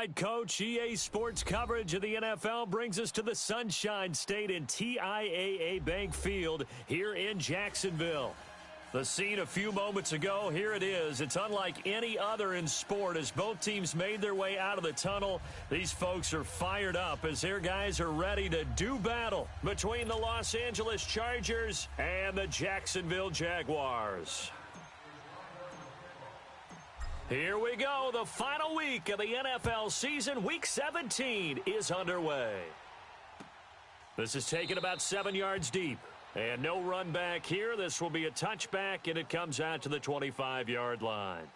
right, Coach. EA Sports coverage of the NFL brings us to the Sunshine State in TIAA Bank Field here in Jacksonville. The scene a few moments ago, here it is. It's unlike any other in sport as both teams made their way out of the tunnel. These folks are fired up as their guys are ready to do battle between the Los Angeles Chargers and the Jacksonville Jaguars. Here we go. The final week of the NFL season. Week 17 is underway. This is taken about 7 yards deep. And no run back here. This will be a touchback, and it comes out to the 25-yard line.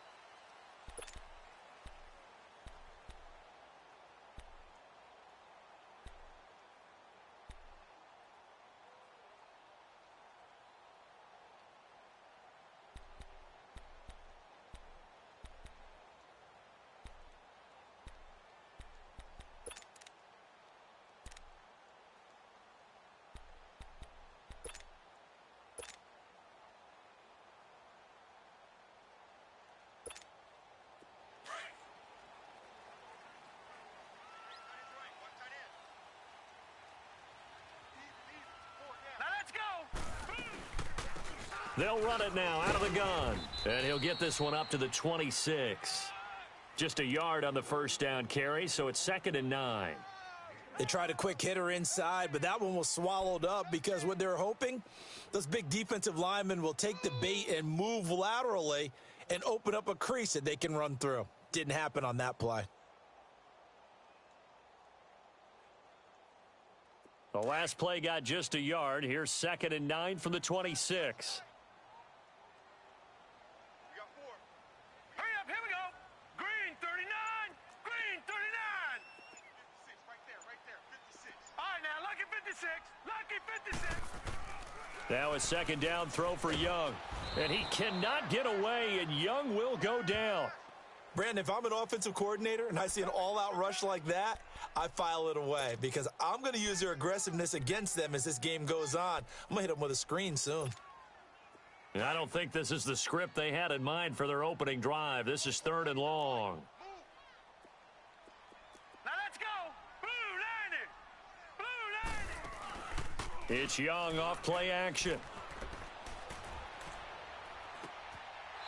They'll run it now out of the gun. And he'll get this one up to the 26. Just a yard on the first down carry, so it's 2nd and 9. They tried a quick hitter inside, but that one was swallowed up because what they're hoping, those big defensive linemen will take the bait and move laterally and open up a crease that they can run through. Didn't happen on that play. The last play got just a yard. Here's 2nd and 9 from the 26. Now a second down throw for Young. And he cannot get away, and Young will go down. Brandon, if I'm an offensive coordinator and I see an all-out rush like that, I file it away because I'm going to use their aggressiveness against them as this game goes on. I'm going to hit them with a screen soon. And I don't think this is the script they had in mind for their opening drive. This is 3rd and long. It's Young off play action.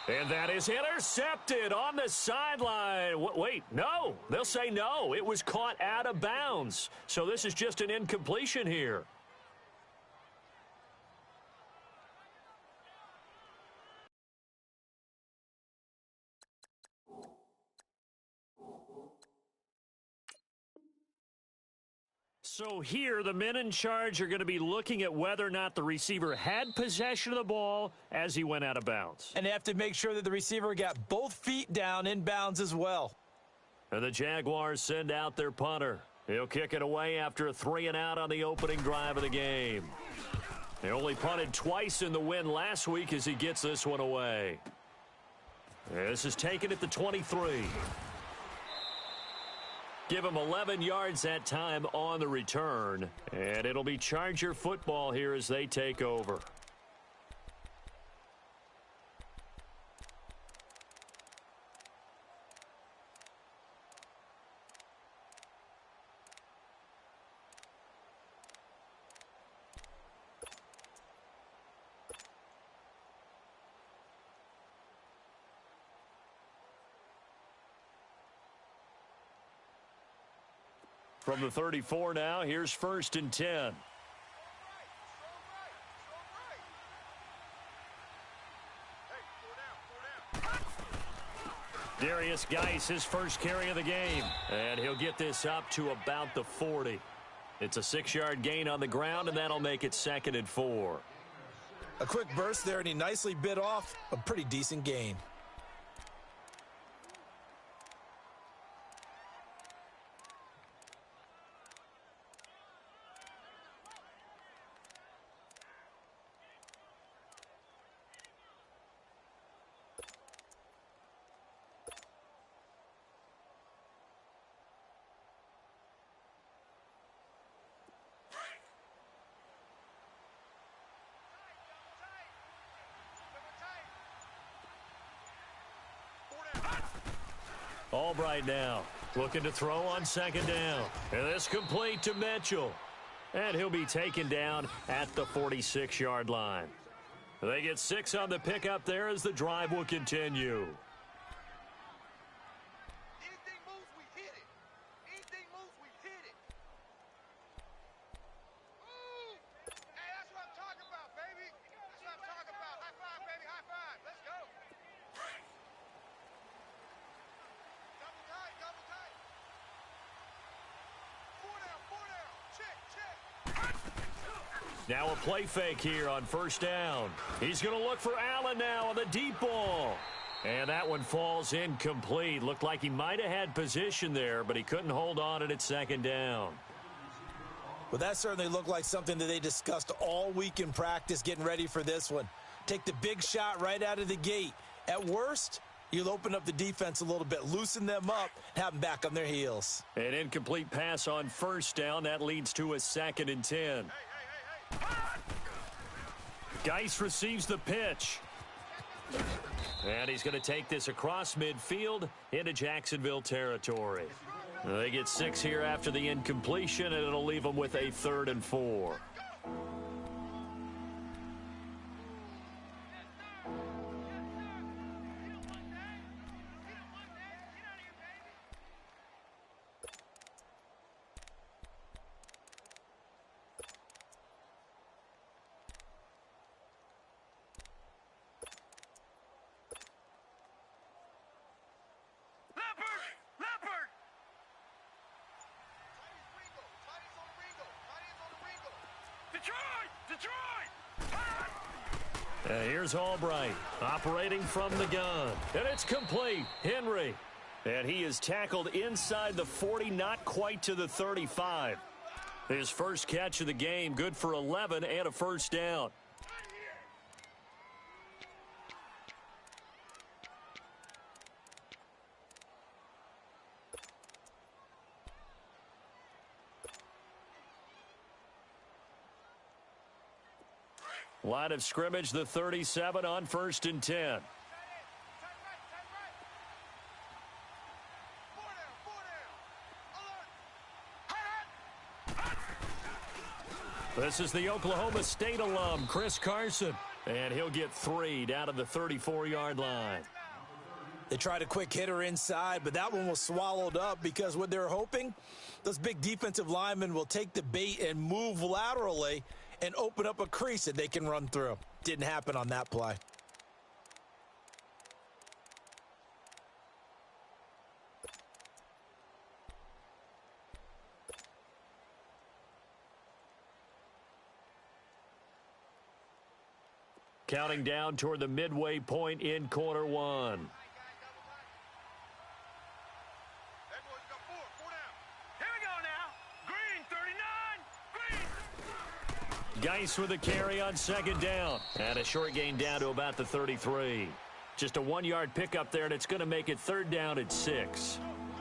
And that is intercepted on the sideline. Wait, no. They'll say no. It was caught out of bounds. So this is just an incompletion here. So here, the men in charge are going to be looking at whether or not the receiver had possession of the ball as he went out of bounds. And they have to make sure that the receiver got both feet down in bounds as well. And the Jaguars send out their punter. He'll kick it away after a 3-and-out on the opening drive of the game. They only punted twice in the win last week as he gets this one away. This is taken at the 23. Give him 11 yards that time on the return. And it'll be Charger football here as they take over. From the 34 now, here's 1st and 10. Darius Geis, his first carry of the game. And he'll get this up to about the 40. It's a 6-yard gain on the ground, and that'll make it 2nd and 4. A quick burst there, and he nicely bit off a pretty decent gain. Albright now. Looking to throw on second down. And this complete to Mitchell. And he'll be taken down at the 46-yard line. They get 6 on the pickup there as the drive will continue. Anything moves, we hit it. Anything moves, we hit it. Ooh! Hey, that's what I'm talking about, baby. That's what I'm talking about. High five, baby. High five. Let's go. Double tight, double tight. 4 down, 4 down. Check, check. Now a play fake here on first down. He's going to look for Allen now on the deep ball. And that one falls incomplete. Looked like he might have had position there, but he couldn't hold on at second down. Well, that certainly looked like something that they discussed all week in practice getting ready for this one. Take the big shot right out of the gate. At worst, you'll open up the defense a little bit, loosen them up, and have them back on their heels. An incomplete pass on first down. That leads to a 2nd and 10. Geis receives the pitch. And he's going to take this across midfield into Jacksonville territory. They get 6 here after the incompletion, and it'll leave them with a 3rd and 4. Here's Albright operating from the gun. And it's complete. Henry. And he is tackled inside the 40, not quite to the 35. His first catch of the game, good for 11 and a first down. Line of scrimmage, the 37 on 1st and 10. This is the Oklahoma State alum, Chris Carson. And he'll get 3 down to the 34-yard line. They tried a quick hitter inside, but that one was swallowed up because what they're hoping, those big defensive linemen will take the bait and move laterally and open up a crease that they can run through. Didn't happen on that play. Counting down toward the midway point in quarter 1. Geis with a carry on second down. And a short gain down to about the 33. Just a 1-yard pickup there, and it's going to make it 3rd down at 6.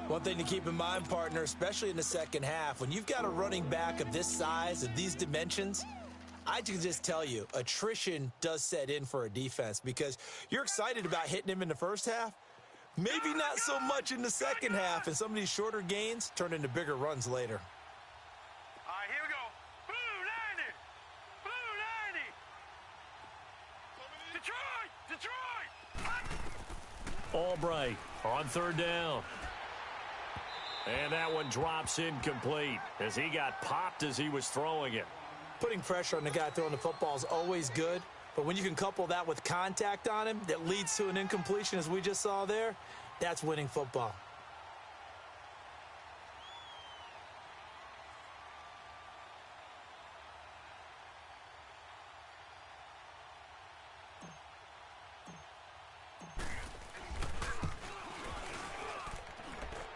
One thing to keep in mind, partner, especially in the second half, when you've got a running back of this size, of these dimensions, I can just tell you, attrition does set in for a defense because you're excited about hitting him in the first half. Maybe not so much in the second half, and some of these shorter gains turn into bigger runs later. All right, here we go. Detroit! Albright on 3rd down. And that one drops incomplete as he got popped as he was throwing it. Putting pressure on the guy throwing the football is always good, but when you can couple that with contact on him that leads to an incompletion as we just saw there, that's winning football.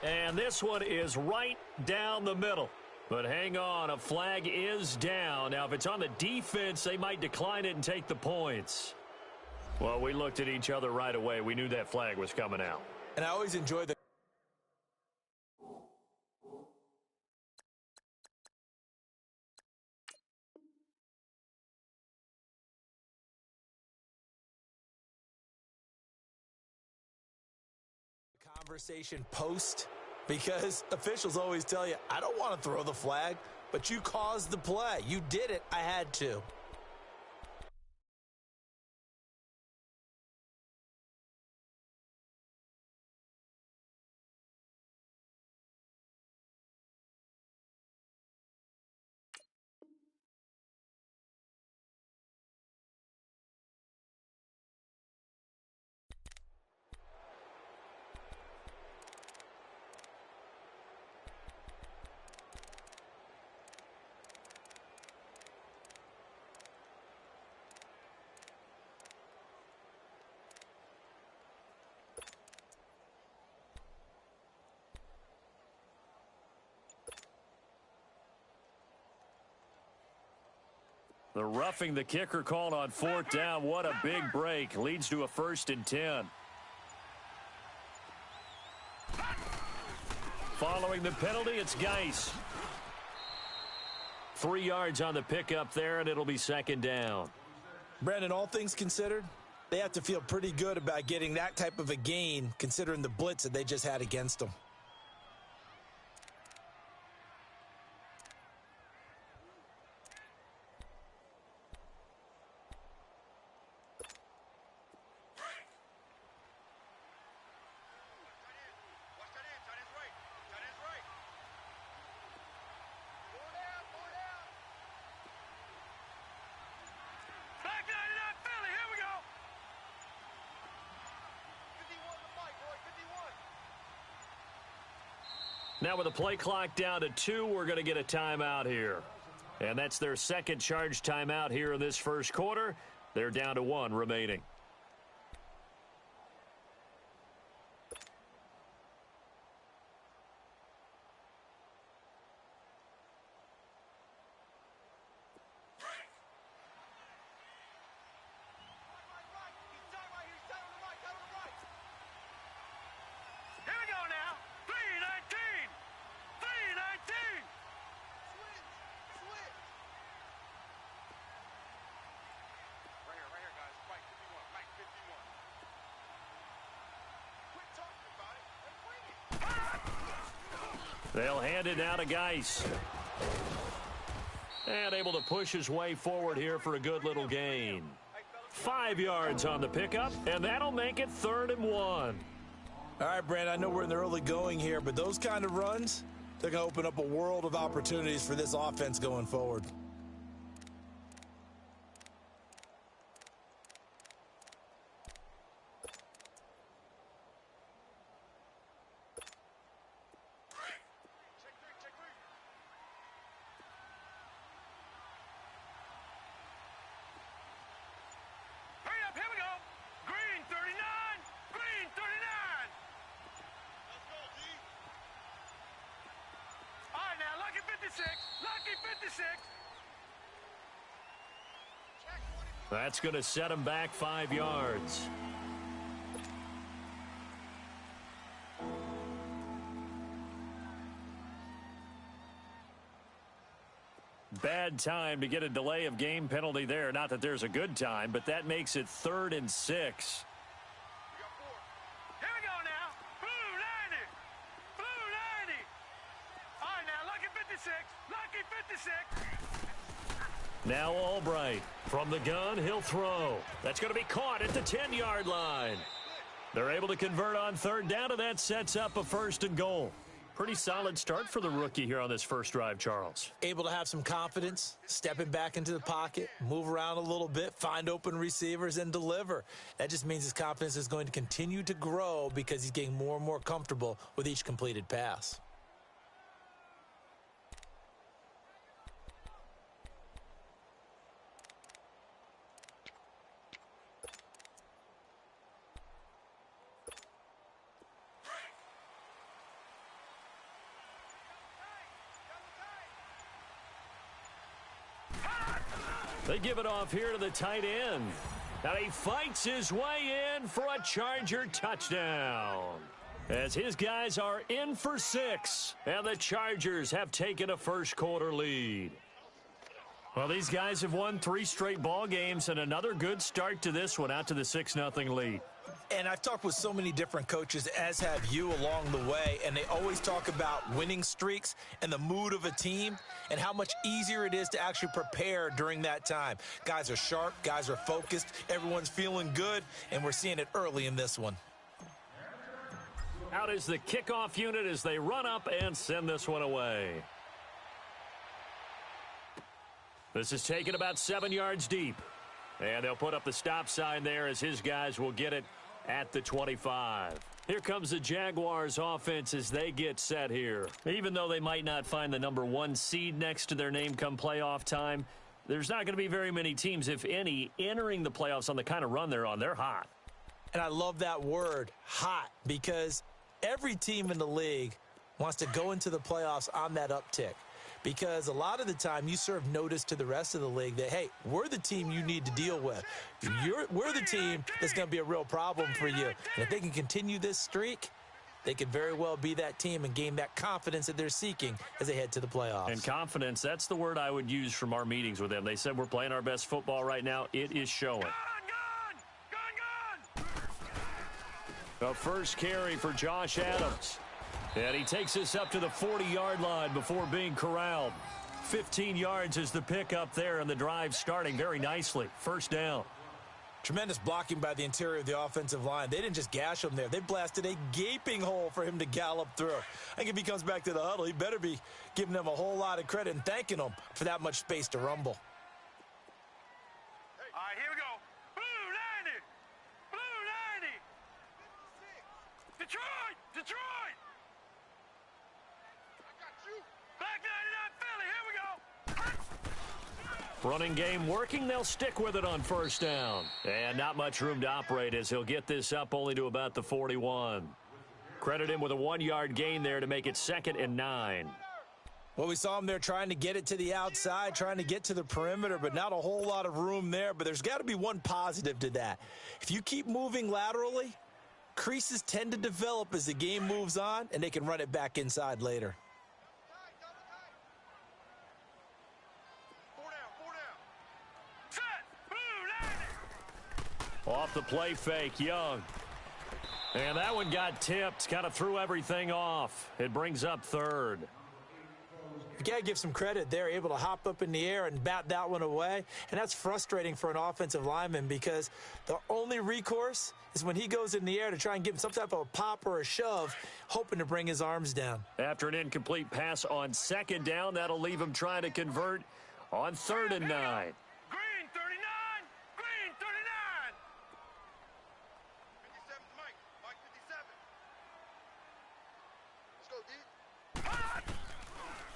And this one is right down the middle. But hang on, a flag is down. Now, if it's on the defense, they might decline it and take the points. Well, we looked at each other right away. We knew that flag was coming out. And I always enjoy the conversation post Because officials always tell you, I don't want to throw the flag, but you caused the play. You did it. I had to. The roughing the kicker called on 4th down. What a big break. Leads to a 1st and 10. Following the penalty, it's Geis. 3 yards on the pickup there, and it'll be 2nd down. Brandon, all things considered, they have to feel pretty good about getting that type of a gain considering the blitz that they just had against them. Now with the play clock down to 2, we're going to get a timeout here. And that's their second charge timeout here in this first quarter. They're down to 1 remaining. They'll hand it now to Geis. And able to push his way forward here for a good little gain. 5 yards on the pickup, and that'll make it 3rd and 1. All right, Brandon, I know we're in the early going here, but those kind of runs, they're going to open up a world of opportunities for this offense going forward. That's going to set him back 5 yards. Bad time to get a delay of game penalty there. Not that there's a good time, but that makes it 3rd and 6. Here we go now. Blue 90. Blue 90. All right, now, lucky 56. Lucky 56. Now Albright from the gun, he'll throw. That's going to be caught at the 10-yard line. They're able to convert on 3rd down, and that sets up a 1st and goal. Pretty solid start for the rookie here on this first drive, Charles. Able to have some confidence, stepping back into the pocket, move around a little bit, find open receivers, and deliver. That just means his confidence is going to continue to grow because he's getting more and more comfortable with each completed pass. They give it off here to the tight end. Now he fights his way in for a Charger touchdown. As his guys are in for 6, and the Chargers have taken a first quarter lead. Well, these guys have won 3 straight ball games and another good start to this one out to the 6-0 lead. And I've talked with so many different coaches, as have you, along the way, and they always talk about winning streaks and the mood of a team and how much easier it is to actually prepare during that time. Guys are sharp, guys are focused, everyone's feeling good, and we're seeing it early in this one. Out is the kickoff unit as they run up and send this one away. This is taken about 7 yards deep. And they'll put up the stop sign there as his guys will get it at the 25. Here comes the Jaguars offense as they get set here. Even though they might not find the #1 seed next to their name come playoff time, there's not going to be very many teams, if any, entering the playoffs on the kind of run they're on. They're hot. And I love that word, hot, because every team in the league wants to go into the playoffs on that uptick. Because a lot of the time you serve notice to the rest of the league that, hey, we're the team you need to deal with. We're the team that's going to be a real problem for you. And if they can continue this streak, they could very well be that team and gain that confidence that they're seeking as they head to the playoffs. And confidence, that's the word I would use from our meetings with them. They said we're playing our best football right now. It is showing. The first carry for Josh Adams. And he takes this up to the 40-yard line before being corralled. 15 yards is the pickup there, and the drive starting very nicely. First down. Tremendous blocking by the interior of the offensive line. They didn't just gash him there. They blasted a gaping hole for him to gallop through. I think if he comes back to the huddle, he better be giving them a whole lot of credit and thanking them for that much space to rumble. All right, here we go. Blue 90. Blue 90. Detroit. Detroit. Black 99 Philly. Here we go. Running game working. They'll stick with it on first down. And not much room to operate as he'll get this up only to about the 41. Credit him with a 1-yard gain there to make it 2nd and 9. Well, we saw him there trying to get it to the outside, trying to get to the perimeter, but not a whole lot of room there. But there's got to be one positive to that. If you keep moving laterally, creases tend to develop as the game moves on, and they can run it back inside later. Off the play fake, Young. And that one got tipped, kind of threw everything off. It brings up 3rd. You got to give some credit. They're able to hop up in the air and bat that one away. And that's frustrating for an offensive lineman because the only recourse is when he goes in the air to try and give him some type of a pop or a shove, hoping to bring his arms down. After an incomplete pass on 2nd down, that'll leave him trying to convert on 3rd and 9. Green 39. Green 39. 57 Mike. Mike 57. Let's go, D.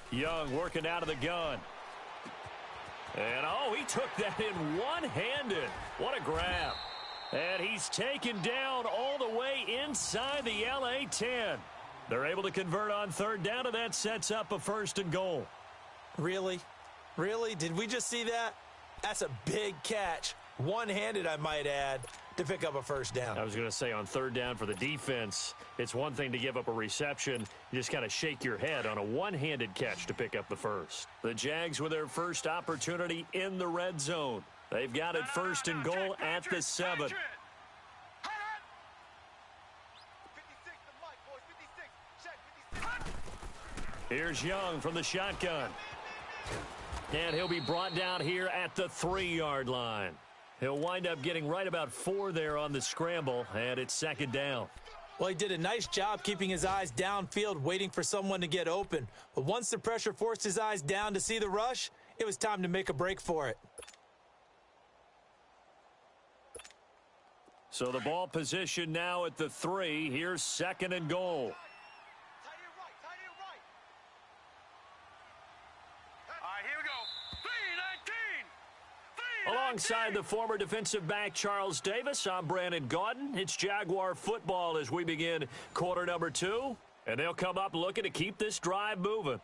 Young working out of the gun. And, oh, he took that in one-handed. What a grab. And he's taken down all the way inside the LA 10. They're able to convert on 3rd down, and that sets up a 1st and goal. Really? Really? Did we just see that? That's a big catch. One-handed, I might add, to pick up a 1st down. I was going to say on 3rd down for the defense, it's one thing to give up a reception. You just kind of shake your head on a one-handed catch to pick up the 1st. The Jags with their first opportunity in the red zone. They've got it 1st and goal at the 7. Here's Young from the shotgun. And he'll be brought down here at the 3-yard line. He'll wind up getting right about 4 there on the scramble, and it's 2nd down. Well, he did a nice job keeping his eyes downfield, waiting for someone to get open. But once the pressure forced his eyes down to see the rush, it was time to make a break for it. So the ball position now at the 3. Here's 2nd and goal. Alongside the former defensive back Charles Davis, I'm Brandon Gaudin. It's Jaguar football as we begin quarter number 2. And they'll come up looking to keep this drive moving.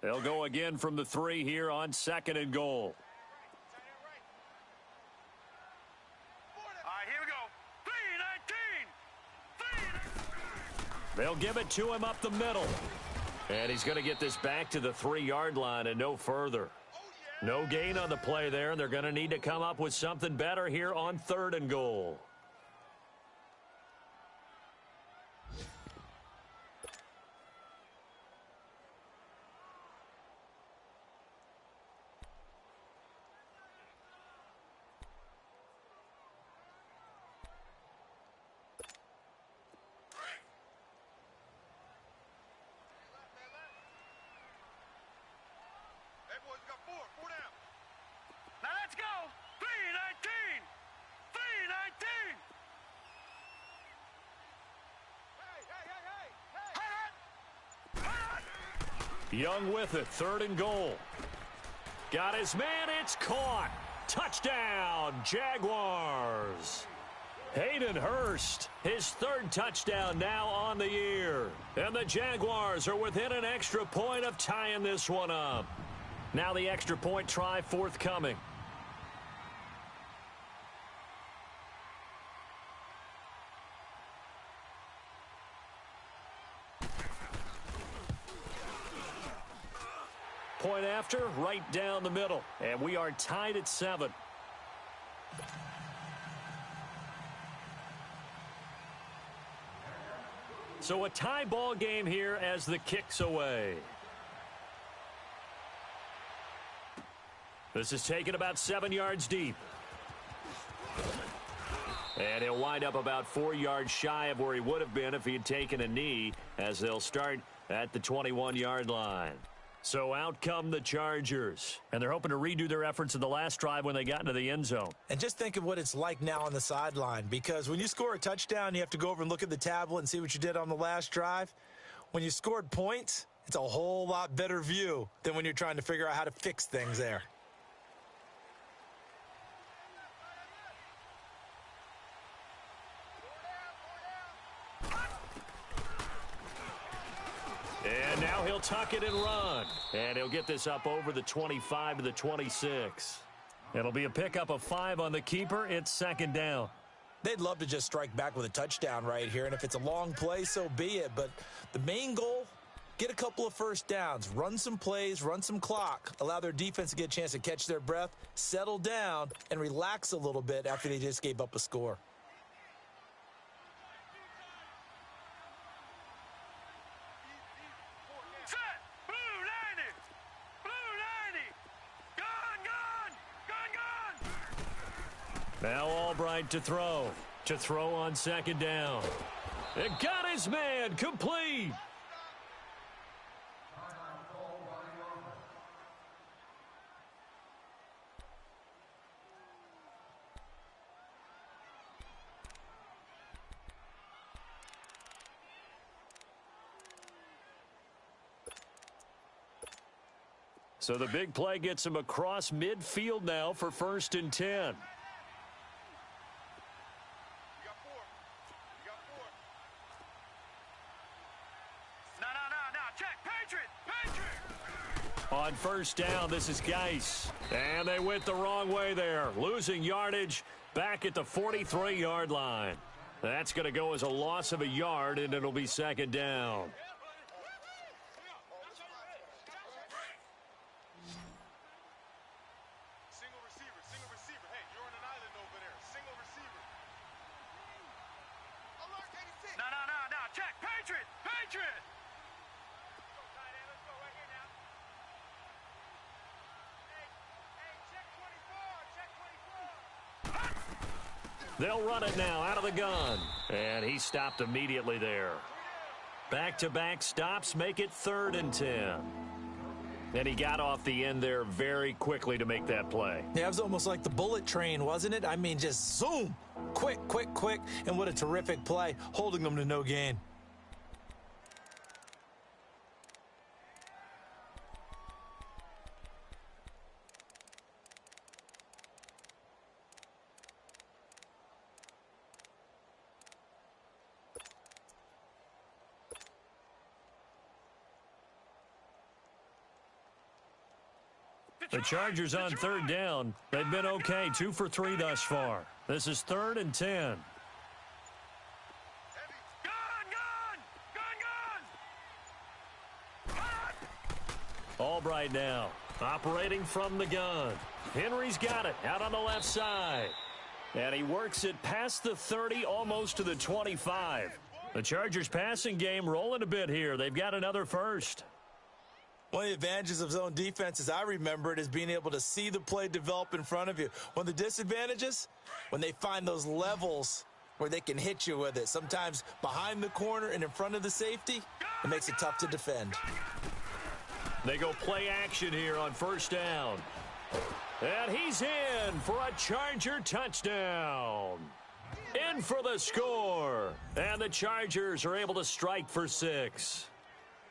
They'll go again from the 3 here on 2nd and goal. All right, here They'll give it to him up the middle. And he's going to get this back to the 3-yard line and no further. No gain on the play there, and they're going to need to come up with something better here on 3rd and goal. Now let's go. 319. 319. Young with it, 3rd and goal. Got his man, it's caught. Touchdown, Jaguars. Hayden Hurst, his 3rd touchdown now on the year. And the Jaguars are within an extra point of tying this one up. Now the extra point try forthcoming. Point after, right down the middle. And we are tied at 7. So a tie ball game here as the kick's away. This is taken about 7 yards deep. And he'll wind up about 4 yards shy of where he would have been if he had taken a knee, as they'll start at the 21-yard line. So out come the Chargers. And they're hoping to redo their efforts in the last drive when they got into the end zone. And just think of what it's like now on the sideline, because when you score a touchdown, you have to go over and look at the tablet and see what you did on the last drive. When you scored points, it's a whole lot better view than when you're trying to figure out how to fix things there. And now he'll tuck it and run. And he'll get this up over the 25 to the 26. It'll be a pickup of 5 on the keeper. It's 2nd down. They'd love to just strike back with a touchdown right here, and if it's a long play, so be it. But the main goal, get a couple of first downs, run some plays, run some clock, allow their defense to get a chance to catch their breath, settle down, and relax a little bit after they just gave up a score. Now Albright to throw. To throw on 2nd down. It got his man complete. So the big play gets him across midfield now for 1st and 10. On 1st down, this is Geis. And they went the wrong way there. Losing yardage back at the 43-yard line. That's going to go as a loss of a yard, and it'll be 2nd down. Single receiver. Hey, you're on an island over there. Single receiver. Alert 86. No. Check. Patriot. Let's go right here now. Hey, check 24. They'll run it now out of the gun. And he stopped immediately there. Back-to-back stops make it 3rd and 10. And he got off the end there very quickly to make that play. Yeah, it was almost like the bullet train, wasn't it? I mean, just zoom. Quick. And what a terrific play, holding them to no gain. The Chargers on 3rd down. They've been okay, 2 for 3 thus far. This is 3rd and 10. Gun! job right now. Operating from the gun. Henry's got it out on the left side. And he works it past the 30, almost to the 25. The Chargers passing game rolling a bit here. They've got another first. One of the advantages of zone defense, as I remember it, is being able to see the play develop in front of you. One of the disadvantages, when they find those levels where they can hit you with it, sometimes behind the corner and in front of the safety, it makes it tough to defend. They go play action here on first down. And he's in for a Charger touchdown. In for the score. And the Chargers are able to strike for 6.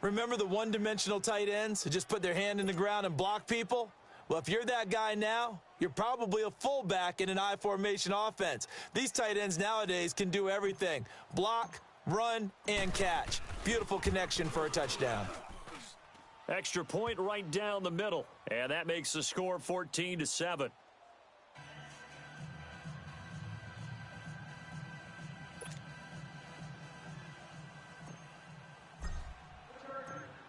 Remember the one-dimensional tight ends who just put their hand in the ground and block people? Well, if you're that guy now, you're probably a fullback in an I formation offense. These tight ends nowadays can do everything. Block, run, and catch. Beautiful connection for a touchdown. Extra point right down the middle. And that makes the score 14-7.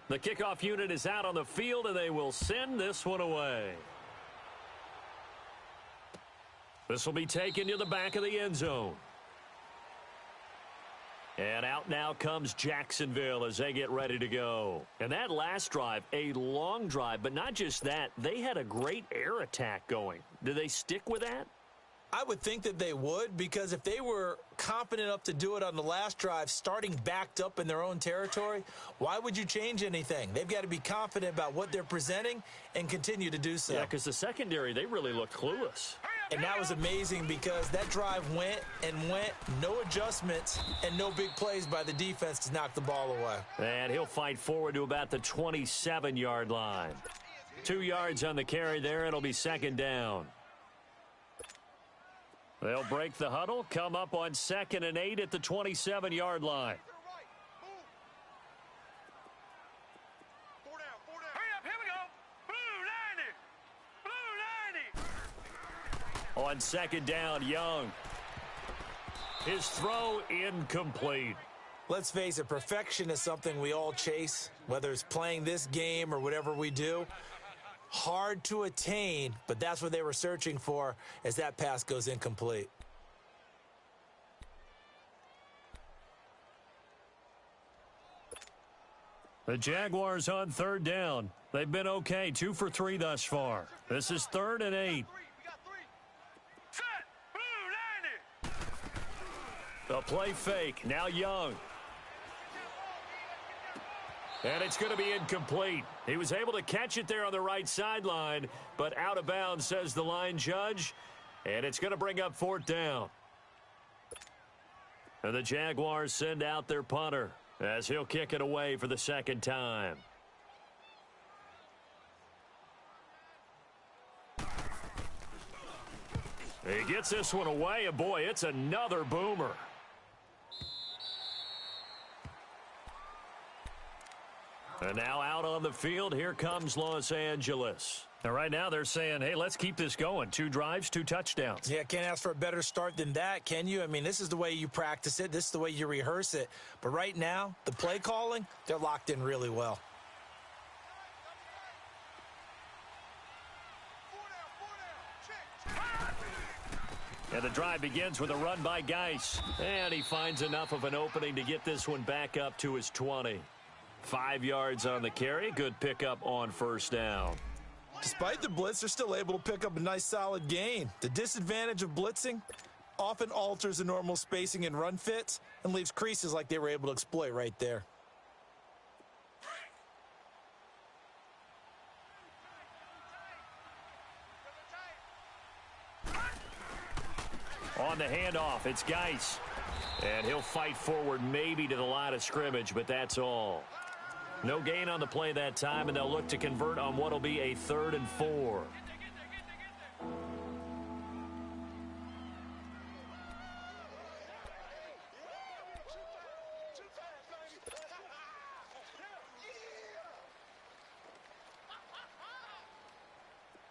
The kickoff unit is out on the field, and they will send this one away. This will be taken to the back of the end zone. And out now comes Jacksonville as they get ready to go. And that last drive, a long drive, but not just that. They had a great air attack going. Do they stick with that? I would think that they would, because if they were confident enough to do it on the last drive, starting backed up in their own territory, why would you change anything? They've got to be confident about what they're presenting and continue to do so. Yeah, because the secondary, they really look clueless. And that was amazing because that drive went and went, no adjustments, and no big plays by the defense to knock the ball away. And he'll fight forward to about the 27-yard line. 2 yards on the carry there. It'll be second down. They'll break the huddle, come up on 2nd and 8 at the 27-yard line. Hurry up, here we go. Blue 90. Blue 90. On second down, Young. His throw incomplete. Let's face it, perfection is something we all chase, whether it's playing this game or whatever we do. Hard to attain, but that's what they were searching for as that pass goes incomplete. The Jaguars on third down. They've been okay, 2 for 3 thus far. This is 3rd and 8. Set. Blue 90. The play fake. Now Young. And it's going to be incomplete. He was able to catch it there on the right sideline, but out of bounds, says the line judge. And it's going to bring up 4th down. And the Jaguars send out their punter as he'll kick it away for the second time. He gets this one away, and boy, it's another boomer. And now out on the field, here comes Los Angeles. And right now they're saying, hey, let's keep this going. 2 drives, 2 touchdowns. Yeah, can't ask for a better start than that, can you? I mean, this is the way you practice it. This is the way you rehearse it. But right now, the play calling, they're locked in really well. And the drive begins with a run by Geis. And he finds enough of an opening to get this one back up to his 20. 5 yards on the carry. Good pickup on first down. Despite the blitz, they're still able to pick up a nice solid gain. The disadvantage of blitzing often alters the normal spacing and run fits and leaves creases like they were able to exploit right there. On the handoff, it's Geis. And he'll fight forward maybe to the line of scrimmage, but that's all. No gain on the play that time, and they'll look to convert on what will be a 3rd and 4.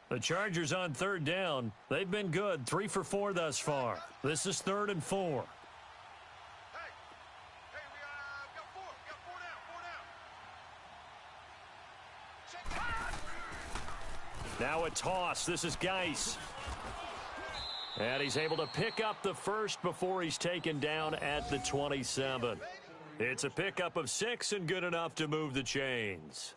The Chargers on 3rd down. They've been good, 3 for 4 thus far. This is 3rd and 4. Now a toss. This is Geis. And he's able to pick up the first before he's taken down at the 27. It's a pickup of 6 and good enough to move the chains.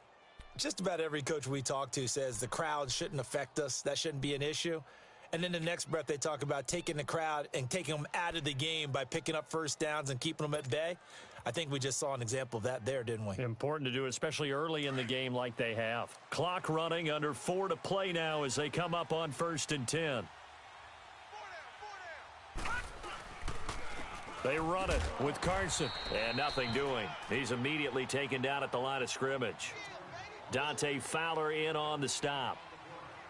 Just about every coach we talk to says the crowd shouldn't affect us. That shouldn't be an issue. And then the next breath they talk about taking the crowd and taking them out of the game by picking up first downs and keeping them at bay. I think we just saw an example of that there, didn't we? Important to do, especially early in the game like they have. Clock running, under 4 to play now as they come up on 1st and 10. They run it with Carson, and nothing doing. He's immediately taken down at the line of scrimmage. Tnffl in on the stop.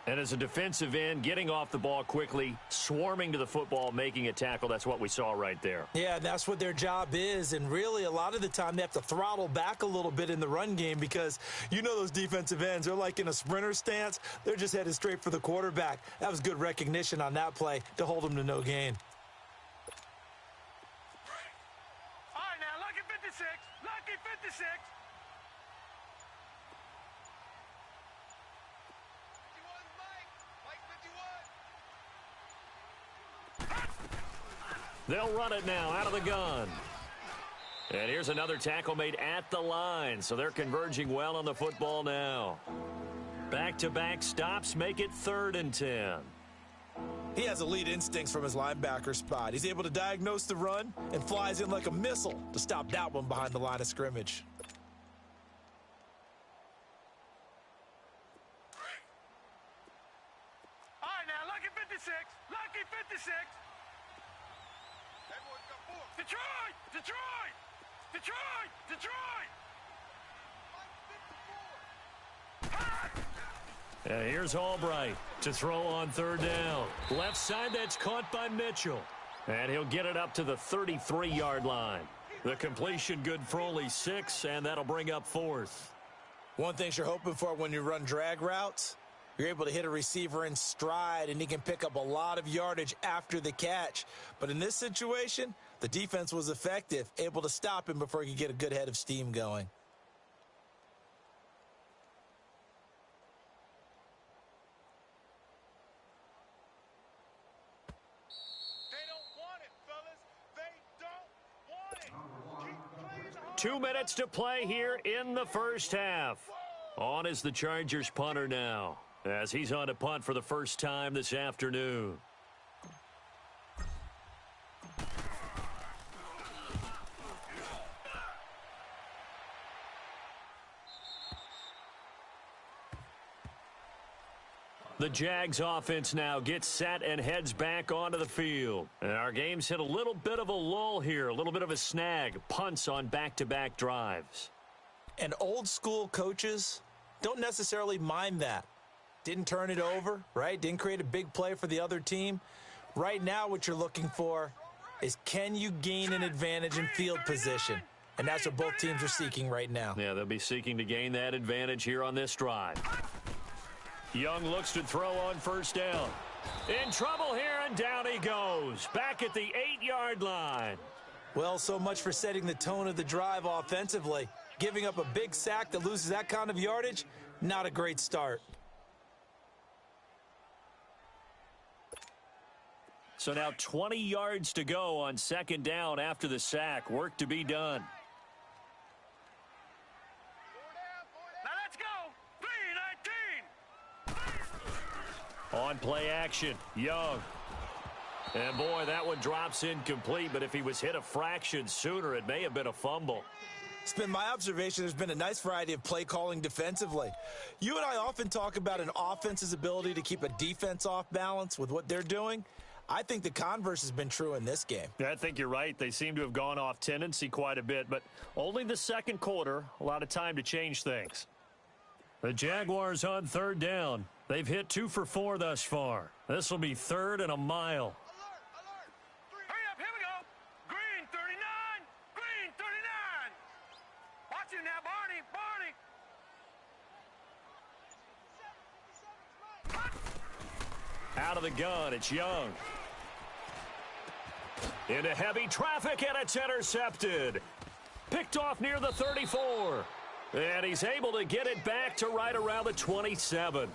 And as a defensive end, getting off the ball quickly, swarming to the football, making a tackle, that's what we saw right there. Yeah, that's what their job is, and really a lot of the time they have to throttle back a little bit in the run game because you know those defensive ends, they're like in a sprinter stance. They're just headed straight for the quarterback. That was good recognition on that play to hold them to no gain. All right, now, lucky 56. Lucky 56. They'll run it now out of the gun. And here's another tackle made at the line, so they're converging well on the football now. Back-to-back stops make it 3rd and 10. He has elite instincts from his linebacker spot. He's able to diagnose the run and flies in like a missile to stop that one behind the line of scrimmage. All right, now, lucky 56. Lucky 56. Detroit! Detroit! Detroit! Detroit! And here's Albright to throw on 3rd down. Left side, that's caught by Mitchell. And he'll get it up to the 33-yard line. The completion good for only 6, and that'll bring up 4th. One thing you're hoping for when you run drag routes, you're able to hit a receiver in stride, and he can pick up a lot of yardage after the catch. But in this situation, the defense was effective, able to stop him before he could get a good head of steam going. They don't want it, fellas. They don't want it. Keep playing hard. 2 minutes to play here in the first half. On is the Chargers punter now, as he's on to punt for the first time this afternoon. The Jags offense now gets set and heads back onto the field. And our game's hit a little bit of a lull here, a little bit of a snag. Punts on back-to-back drives. And old school coaches don't necessarily mind that. Didn't turn it over, right? Didn't create a big play for the other team. Right now what you're looking for is, can you gain an advantage in field position? And that's what both teams are seeking right now. Yeah, they'll be seeking to gain that advantage here on this drive. Young looks to throw on 1st down. In trouble here, and down he goes. Back at the 8-yard line. Well, so much for setting the tone of the drive offensively. Giving up a big sack that loses that kind of yardage, not a great start. So now 20 yards to go on 2nd down after the sack. Work to be done. Now let's go. 3-19. On play action, Young. And boy, that one drops incomplete, but if he was hit a fraction sooner, it may have been a fumble. It's been my observation there's been a nice variety of play calling defensively. You and I often talk about an offense's ability to keep a defense off balance with what they're doing. I think the converse has been true in this game. Yeah, I think you're right. They seem to have gone off tendency quite a bit, but only the 2nd quarter, a lot of time to change things. The Jaguars on 3rd down. They've hit 2 for 4 thus far. This will be 3rd and a mile. Hurry up, here we go. Green 39. Green 39. Watch it now, Barney. Out of the gun, it's Young. Into heavy traffic, and it's intercepted. Picked off near the 34. And he's able to get it back to right around the 27.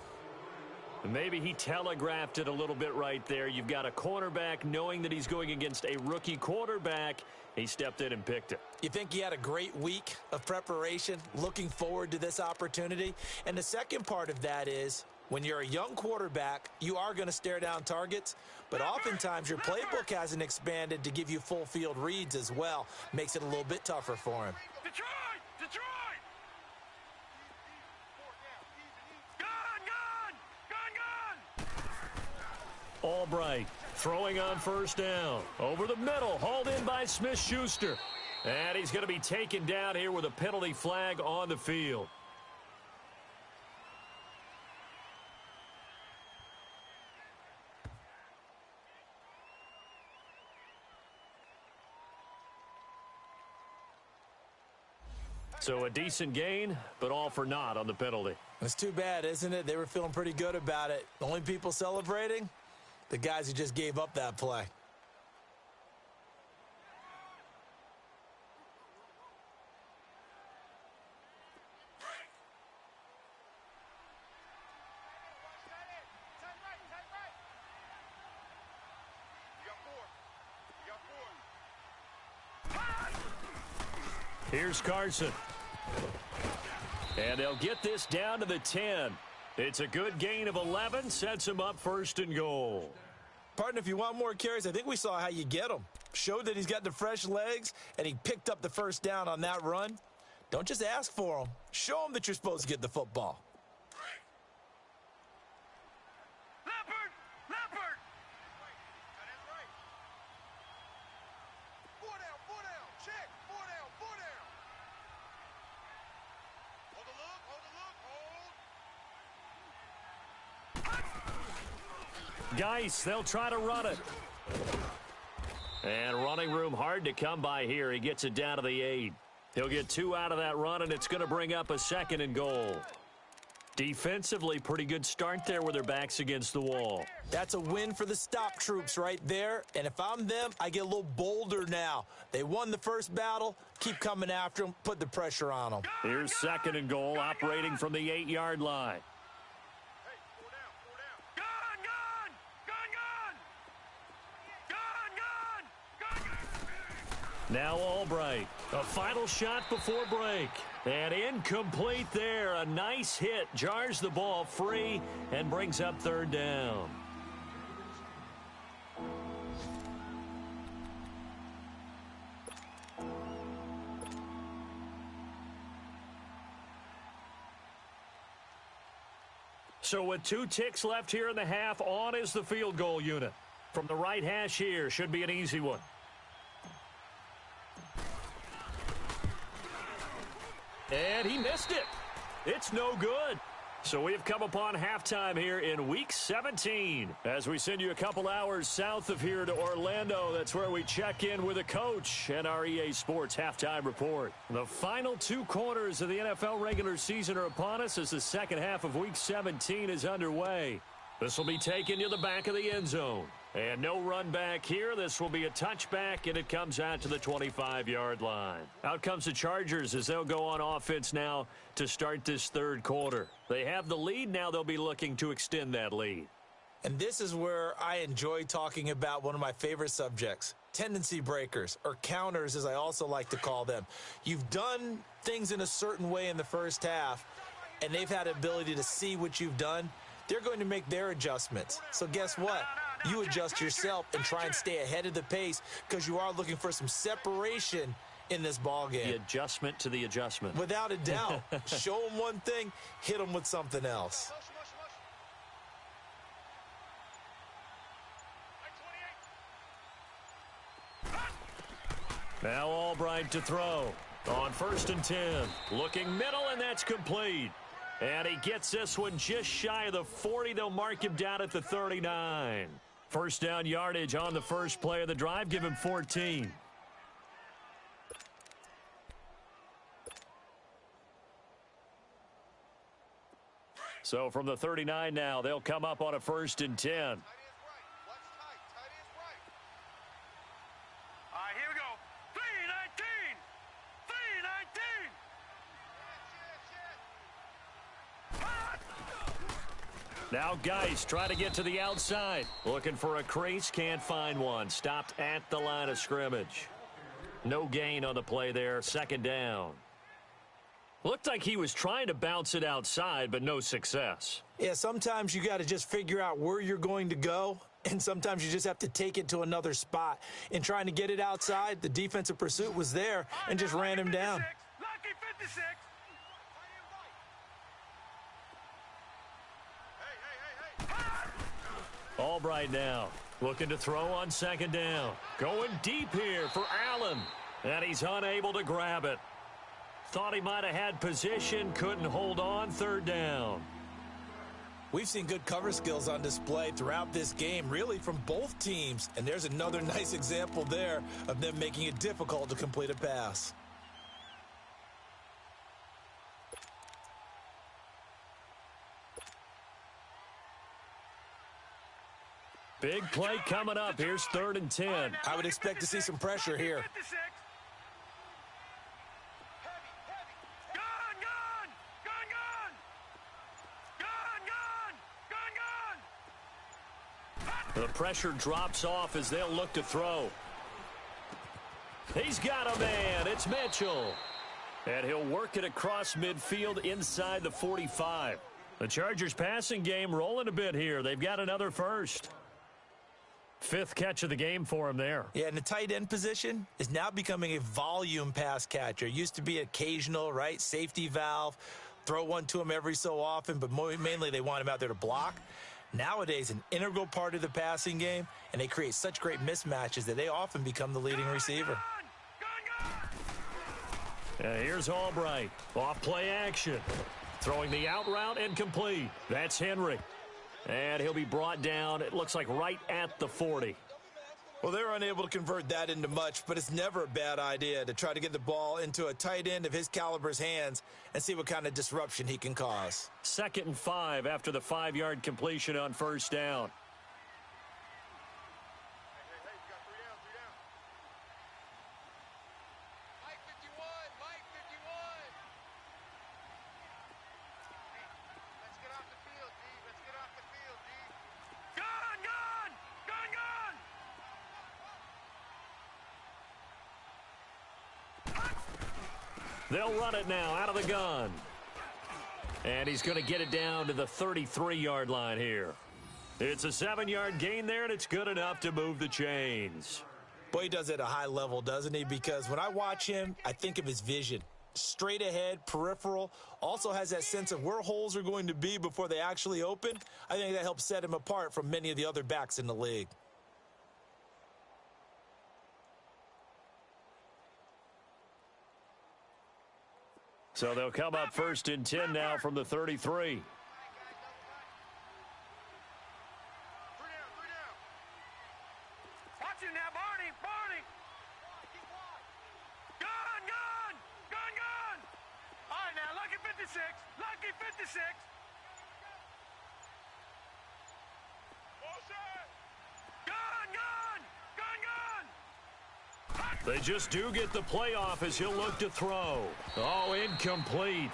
Maybe he telegraphed it a little bit right there. You've got a cornerback knowing that he's going against a rookie quarterback. He stepped in and picked it. You think he had a great week of preparation, looking forward to this opportunity? And the second part of that is, when you're a young quarterback, you are going to stare down targets, but oftentimes your playbook hasn't expanded to give you full field reads as well. Makes it a little bit tougher for him. Detroit! Detroit! Gone! Gone! Gone! Albright throwing on first down. Over the middle, hauled in by Smith-Schuster. And he's going to be taken down here with a penalty flag on the field. So a decent gain, but all for naught on the penalty. It's too bad, isn't it? They were feeling pretty good about it. The only people celebrating? The guys who just gave up that play. Here's Carson. And they'll get this down to the 10. It's a good gain of 11, sets him up first and goal. Partner, if you want more carries, I think we saw how you get him. Showed that he's got the fresh legs, and he picked up the first down on that run. Don't just ask for him. Show him that you're supposed to get the football. Leopard! Leopard! That is right. 4 down, 4 down. Check. 4 down, 4 down. Hold the look, hold the look, hold. Geis, they'll try to run it. And running room hard to come by here. He gets it down to the 8. He'll get 2 out of that run, and it's going to bring up a second and goal. Defensively, pretty good start there with their backs against the wall. That's a win for the stop troops right there. And if I'm them, I get a little bolder now. They won the first battle. Keep coming after them. Put the pressure on them. Here's second and goal, operating from the 8-yard line. Now Albright, a final shot before break. And incomplete there. A nice hit, jars the ball free and brings up third down. So with 2 ticks left here in the half, on is the field goal unit. From the right hash here, should be an easy one. And he missed it. It's no good. So we've come upon halftime here in Week 17. As we send you a couple hours south of here to Orlando, that's where we check in with a coach and our EA Sports halftime report. The final 2 quarters of the NFL regular season are upon us as the second half of Week 17 is underway. This will be taken to the back of the end zone. And no run back here. This will be a touchback, and it comes out to the 25-yard line. Out comes the Chargers as they'll go on offense now to start this third quarter. They have the lead. Now they'll be looking to extend that lead. And this is where I enjoy talking about one of my favorite subjects, tendency breakers, or counters as I also like to call them. You've done things in a certain way in the first half, and they've had the ability to see what you've done. They're going to make their adjustments. So guess what? You adjust yourself and try and stay ahead of the pace because you are looking for some separation in this ball game. The adjustment to the adjustment. Without a doubt. Show them one thing, hit them with something else. Now Albright to throw. On 1st and 10. Looking middle, and that's complete. And he gets this one just shy of the 40. They'll mark him down at the 39. First down yardage on the first play of the drive. Give him 14. So from the 39 now, they'll come up on a 1st and 10. All right, here we go. 319. 319. Now Geis trying to get to the outside. Looking for a crease, can't find one. Stopped at the line of scrimmage. No gain on the play there, second down. Looked like he was trying to bounce it outside, but no success. Yeah, sometimes you got to just figure out where you're going to go, and sometimes you just have to take it to another spot. In trying to get it outside, the defensive pursuit was there and just ran him down. Lucky 56. Albright now looking to throw on second down. Going deep here for Allen. And he's unable to grab it. Thought he might have had position, couldn't hold on, third down. We've seen good cover skills on display throughout this game, really from both teams. And there's another nice example there of them making it difficult to complete a pass. Big play coming up. Here's 3rd and 10. I would expect to see some pressure here. The pressure drops off as they'll look to throw. He's got a man. It's Mitchell. And he'll work it across midfield inside the 45. The Chargers passing game rolling a bit here. They've got another first. 5th catch of the game for him there. Yeah, and the tight end position is now becoming a volume pass catcher. It used to be occasional, right? Safety valve. Throw one to him every so often, but mainly they want him out there to block. Nowadays, an integral part of the passing game, and they create such great mismatches that they often become the leading receiver. Here's Albright. Off play action. Throwing the out route and complete. That's Henry. And he'll be brought down, it looks like right at the 40. Well, they're unable to convert that into much, but it's never a bad idea to try to get the ball into a tight end of his caliber's hands and see what kind of disruption he can cause. 2nd and 5 after the 5-yard completion on first down. They'll run it now out of the gun. And he's going to get it down to the 33-yard line here. It's a 7-yard gain there, and it's good enough to move the chains. Boy, he does it at a high level, doesn't he? Because when I watch him, I think of his vision. Straight ahead, peripheral, also has that sense of where holes are going to be before they actually open. I think that helps set him apart from many of the other backs in the league. So they'll come up 1st and 10 now from the 33. Watch him now, Barney. Gun. All right, now, lucky 56. Lucky 56. They just do get the playoff as he'll look to throw. Oh, incomplete.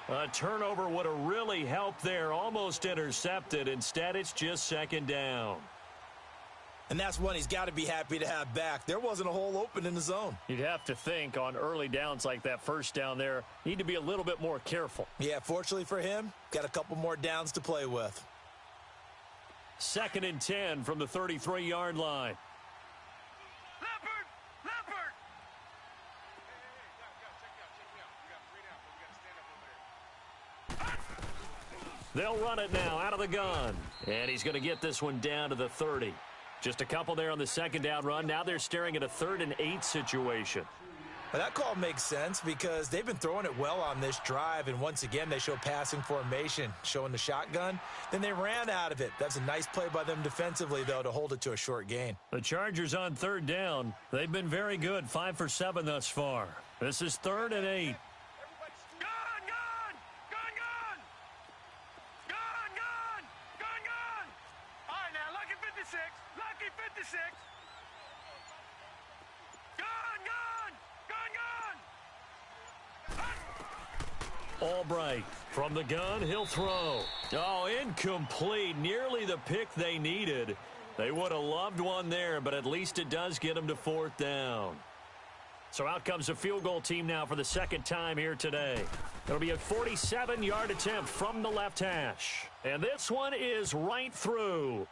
A turnover would have really helped there. Almost intercepted. Instead, it's just 2nd down. And that's one he's got to be happy to have back. There wasn't a hole open in the zone. You'd have to think on early downs like that first down there, need to be a little bit more careful. Yeah, fortunately for him, got a couple more downs to play with. 2nd and 10 from the 33-yard line. Leopard. They'll run it now out of the gun. And he's going to get this one down to the 30. Just a couple there on the 2nd down run. Now they're staring at a 3rd and 8 situation. Well, that call makes sense because they've been throwing it well on this drive, and once again they show passing formation, showing the shotgun. Then they ran out of it. That's a nice play by them defensively, though, to hold it to a short gain. The Chargers on 3rd down. They've been very good, 5 for 7 thus far. This is 3rd and 8. All right, now, lucky 56. Lucky 56. Gun. Albright from the gun, he'll throw. Oh, incomplete. Nearly the pick they needed. They would have loved one there, but at least it does get them to 4th down. So out comes a field goal team now for the second time here today. It'll be a 47-yard attempt from the left hash. And this one is right through.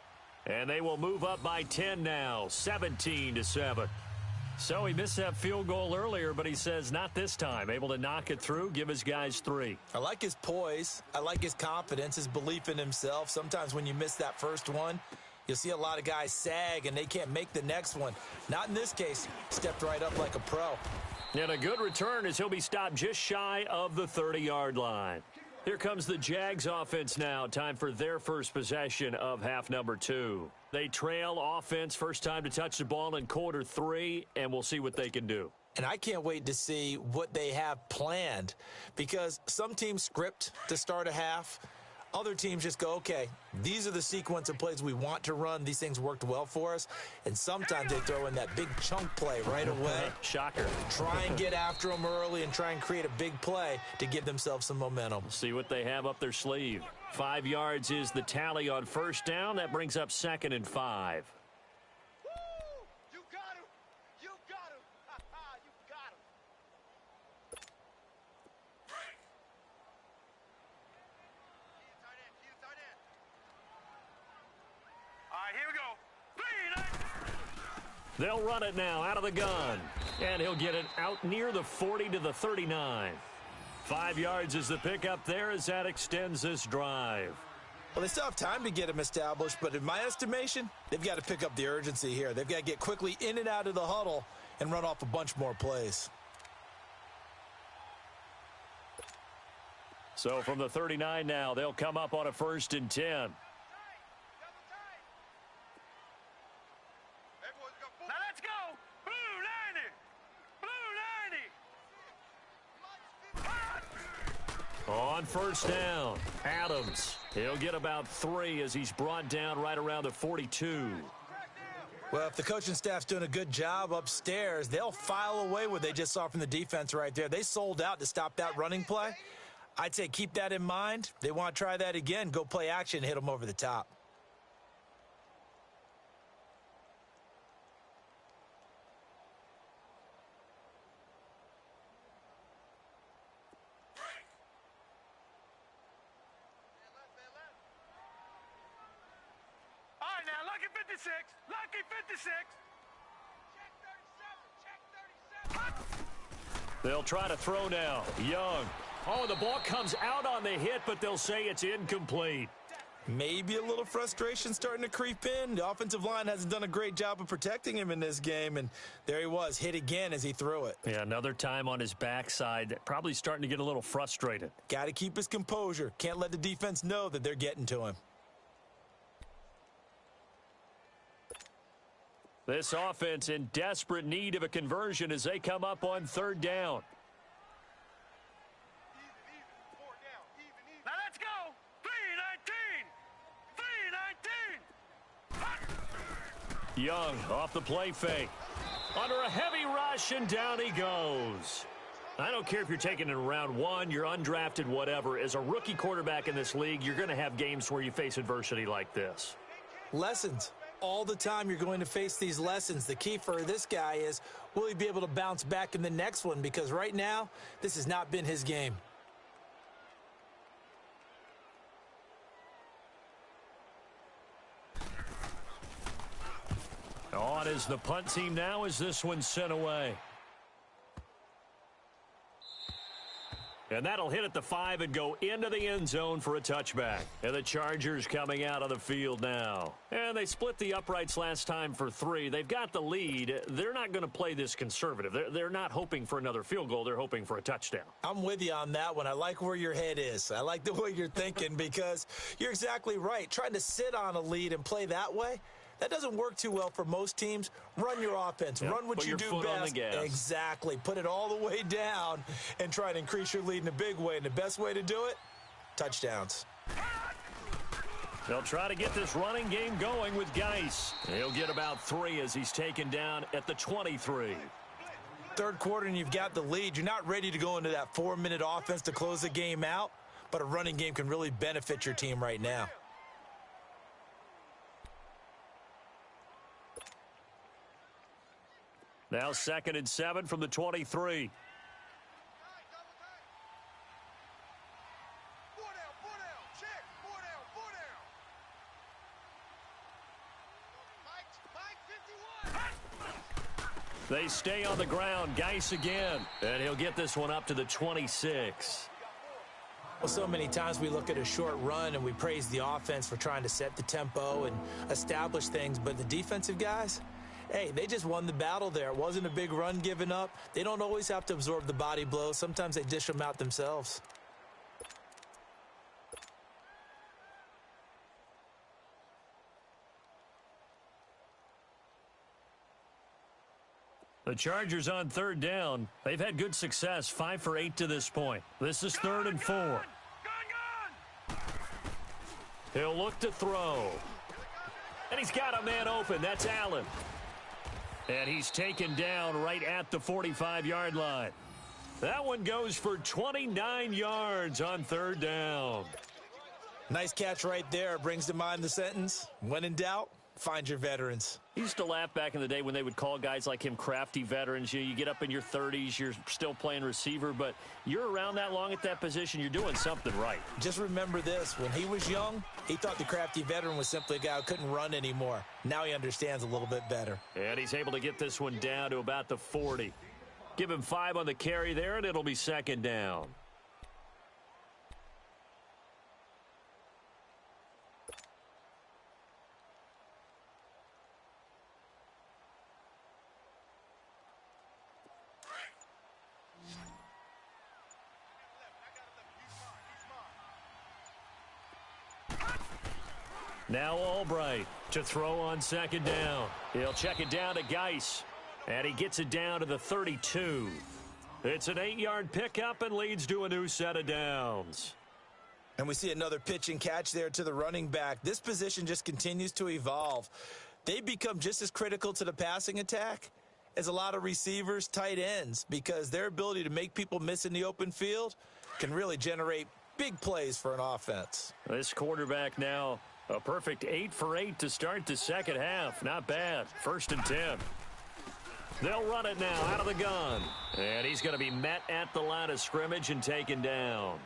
And they will move up by 10 now, 17-7. So he missed that field goal earlier, but he says not this time. Able to knock it through, give his guys 3. I like his poise. I like his confidence, his belief in himself. Sometimes when you miss that first one, you'll see a lot of guys sag and they can't make the next one. Not in this case. Stepped right up like a pro. And a good return as he'll be stopped just shy of the 30-yard line. Here comes the Jags offense now. Time for their first possession of half number 2. They trail offense, first time to touch the ball in quarter 3, and we'll see what they can do. And I can't wait to see what they have planned, because some teams script to start a half. Other teams just go, okay, these are the sequence of plays we want to run. These things worked well for us. And sometimes they throw in that big chunk play right away. Shocker. Try and get after them early and try and create a big play to give themselves some momentum. See what they have up their sleeve. 5 yards is the tally on first down. That brings up 2nd and 5. You got him. You got him. You got him. All right, here we go. They'll run it now out of the gun. And he'll get it out near the 40 to the 39. 5 yards is the pickup there as that extends this drive. Well, they still have time to get them established, but in my estimation, they've got to pick up the urgency here. They've got to get quickly in and out of the huddle and run off a bunch more plays. So from the 39 now, they'll come up on a 1st and 10. Now let's go. Blue 90. Blue 90. On first down, Adams. He'll get about 3 as he's brought down right around the 42. Well, if the coaching staff's doing a good job upstairs, they'll file away what they just saw from the defense right there. They sold out to stop that running play. I'd say keep that in mind. They want to try that again. Go play action, hit them over the top. All right, now, lucky 56. Lucky 56. Check 37. They'll try to throw now. Young. Oh, the ball comes out on the hit, but they'll say it's incomplete. Maybe a little frustration starting to creep in. The offensive line hasn't done a great job of protecting him in this game, and there he was, hit again as he threw it. Yeah, another time on his backside, probably starting to get a little frustrated. Got to keep his composure. Can't let the defense know that they're getting to him. This offense in desperate need of a conversion as they come up on 3rd down. Now let's go. 319. 319. Young off the play fake. Under a heavy rush, and down he goes. I don't care if you're taking it in round 1, you're undrafted, whatever. As a rookie quarterback in this league, you're going to have games where you face adversity like this. Lessons. All the time you're going to face these lessons. The key for this guy is, will he be able to bounce back in the next one? Because right now, this has not been his game. On is the punt team now as this one's sent away. And that'll hit at the 5 and go into the end zone for a touchback. And the Chargers coming out of the field now. And they split the uprights last time for 3. They've got the lead. They're not going to play this conservative. They're not hoping for another field goal. They're hoping for a touchdown. I'm with you on that one. I like where your head is. I like the way you're thinking because you're exactly right. Trying to sit on a lead and play that way, that doesn't work too well for most teams. Run your offense. Yep. Run what you do best. On the gas. Exactly. Put it all the way down and try to increase your lead in a big way. And the best way to do it, touchdowns. They'll try to get this running game going with Geis. He'll get about 3 as he's taken down at the 23. third quarter and you've got the lead, you're not ready to go into that 4-minute offense to close the game out, but a running game can really benefit your team right now. Now 2nd and 7 from the 23. They stay on the ground. Geis again. And he'll get this one up to the 26. Well, so many times we look at a short run and we praise the offense for trying to set the tempo and establish things. But the defensive guys, hey, they just won the battle there. It wasn't a big run given up. They don't always have to absorb the body blows. Sometimes they dish them out themselves. The Chargers on 3rd down. They've had good success, 5 for 8 to this point. This is 3rd and 4. He'll look to throw. And he's got a man open. That's Allen. And he's taken down right at the 45-yard line. That one goes for 29 yards on 3rd down. Nice catch right there. Brings to mind the sentence, when in doubt, find your veterans. He used to laugh back in the day when they would call guys like him crafty veterans. You get up in your 30s, you're still playing receiver, but you're around that long at that position, you're doing something right. Just remember this. When he was young, he thought the crafty veteran was simply a guy who couldn't run anymore. Now he understands a little bit better. And he's able to get this one down to about the 40. Give him 5 on the carry there, and it'll be 2nd down. Now Albright to throw on 2nd down. He'll check it down to Geis. And he gets it down to the 32. It's an 8-yard pickup and leads to a new set of downs. And we see another pitch and catch there to the running back. This position just continues to evolve. They become just as critical to the passing attack as a lot of receivers, tight ends, because their ability to make people miss in the open field can really generate big plays for an offense. This quarterback now a perfect 8 for 8 to start the second half. Not bad. 1st and 10. They'll run it now out of the gun. And he's going to be met at the line of scrimmage and taken down.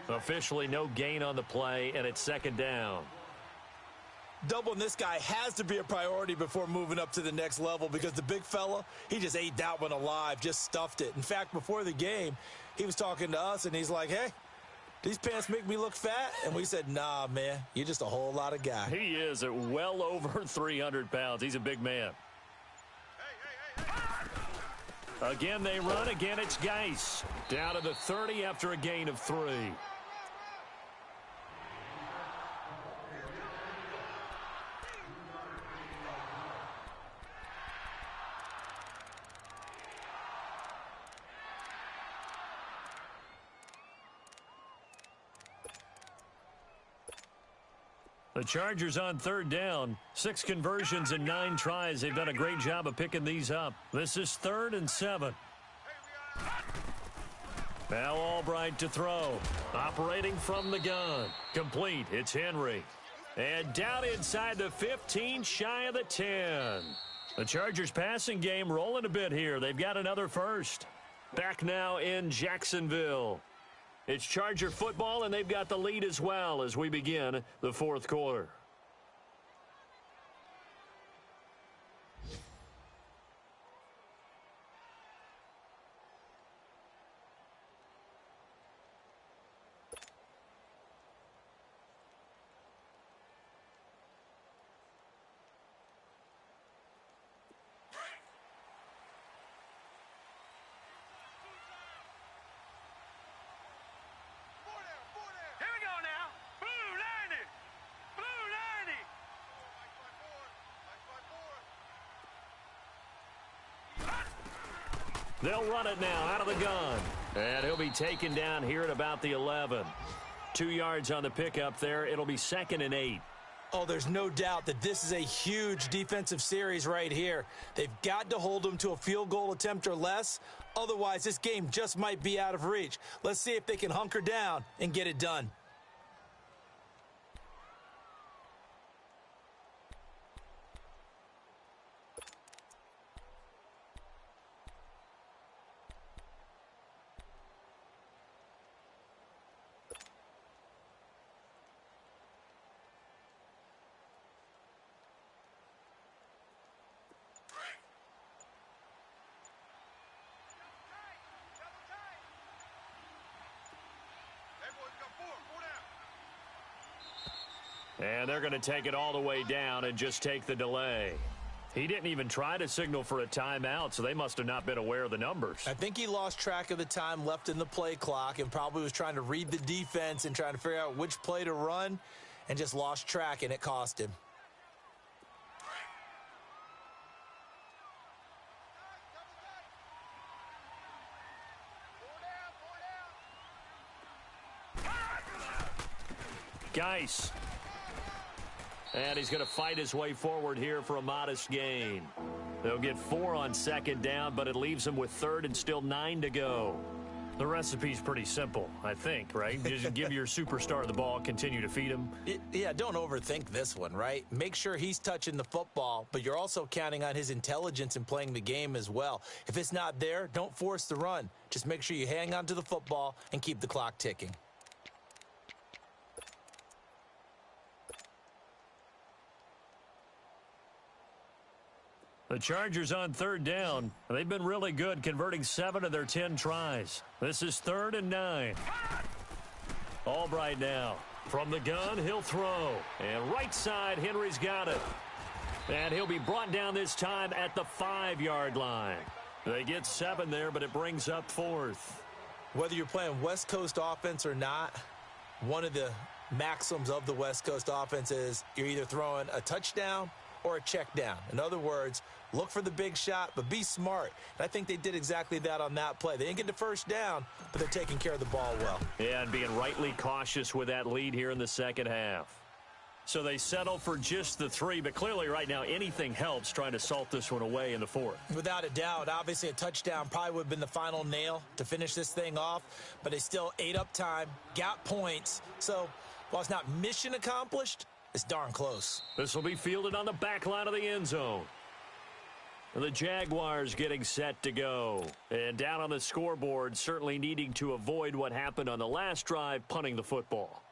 Officially no gain on the play, and it's 2nd down. Doubling this guy has to be a priority before moving up to the next level, because the big fella, he just ate that one alive, just stuffed it. In fact, before the game, he was talking to us, and he's like, hey, these pants make me look fat? And we said, nah, man, you're just a whole lot of guy. He is at well over 300 pounds. He's a big man. Again, they run. Again, it's Geis. Down to the 30 after a gain of 3. The Chargers on 3rd down. 6 conversions and 9 tries. They've done a great job of picking these up. This is 3rd and 7. Now Albright to throw. Operating from the gun. Complete. It's Henry. And down inside the 15, shy of the 10. The Chargers passing game rolling a bit here. They've got another first. Back now in Jacksonville. It's Charger football, and they've got the lead as well as we begin the 4th quarter. They'll run it now out of the gun. And he'll be taken down here at about the 11. 2 yards on the pickup there. It'll be 2nd and 8. Oh, there's no doubt that this is a huge defensive series right here. They've got to hold them to a field goal attempt or less. Otherwise, this game just might be out of reach. Let's see if they can hunker down and get it done. And they're going to take it all the way down and just take the delay. He didn't even try to signal for a timeout, so they must have not been aware of the numbers. I think he lost track of the time left in the play clock and probably was trying to read the defense and trying to figure out which play to run and just lost track, and it cost him. Geis. And he's going to fight his way forward here for a modest gain. They'll get 4 on second down, but it leaves them with third and still 9 to go. The recipe's pretty simple, I think, right? Just give your superstar the ball, continue to feed him. Yeah, don't overthink this one, right? Make sure he's touching the football, but you're also counting on his intelligence in playing the game as well. If it's not there, don't force the run. Just make sure you hang on to the football and keep the clock ticking. The Chargers on third down. They've been really good, converting 7 of their 10 tries. This is 3rd and 9. Albright now. From the gun, he'll throw. And right side, Henry's got it. And he'll be brought down this time at the 5-yard line. They get 7 there, but it brings up 4th. Whether you're playing West Coast offense or not, one of the maxims of the West Coast offense is you're either throwing a touchdown or a check down. In other words, look for the big shot, but be smart. And I think they did exactly that on that play. They didn't get the first down, but they're taking care of the ball well. Yeah, and being rightly cautious with that lead here in the second half. So they settle for just the 3, but clearly right now anything helps trying to salt this one away in the 4th. Without a doubt, obviously a touchdown probably would have been the final nail to finish this thing off, but they still ate up time, got points. So while it's not mission accomplished, it's darn close. This will be fielded on the back line of the end zone. The Jaguars getting set to go. And down on the scoreboard, certainly needing to avoid what happened on the last drive, punting the football.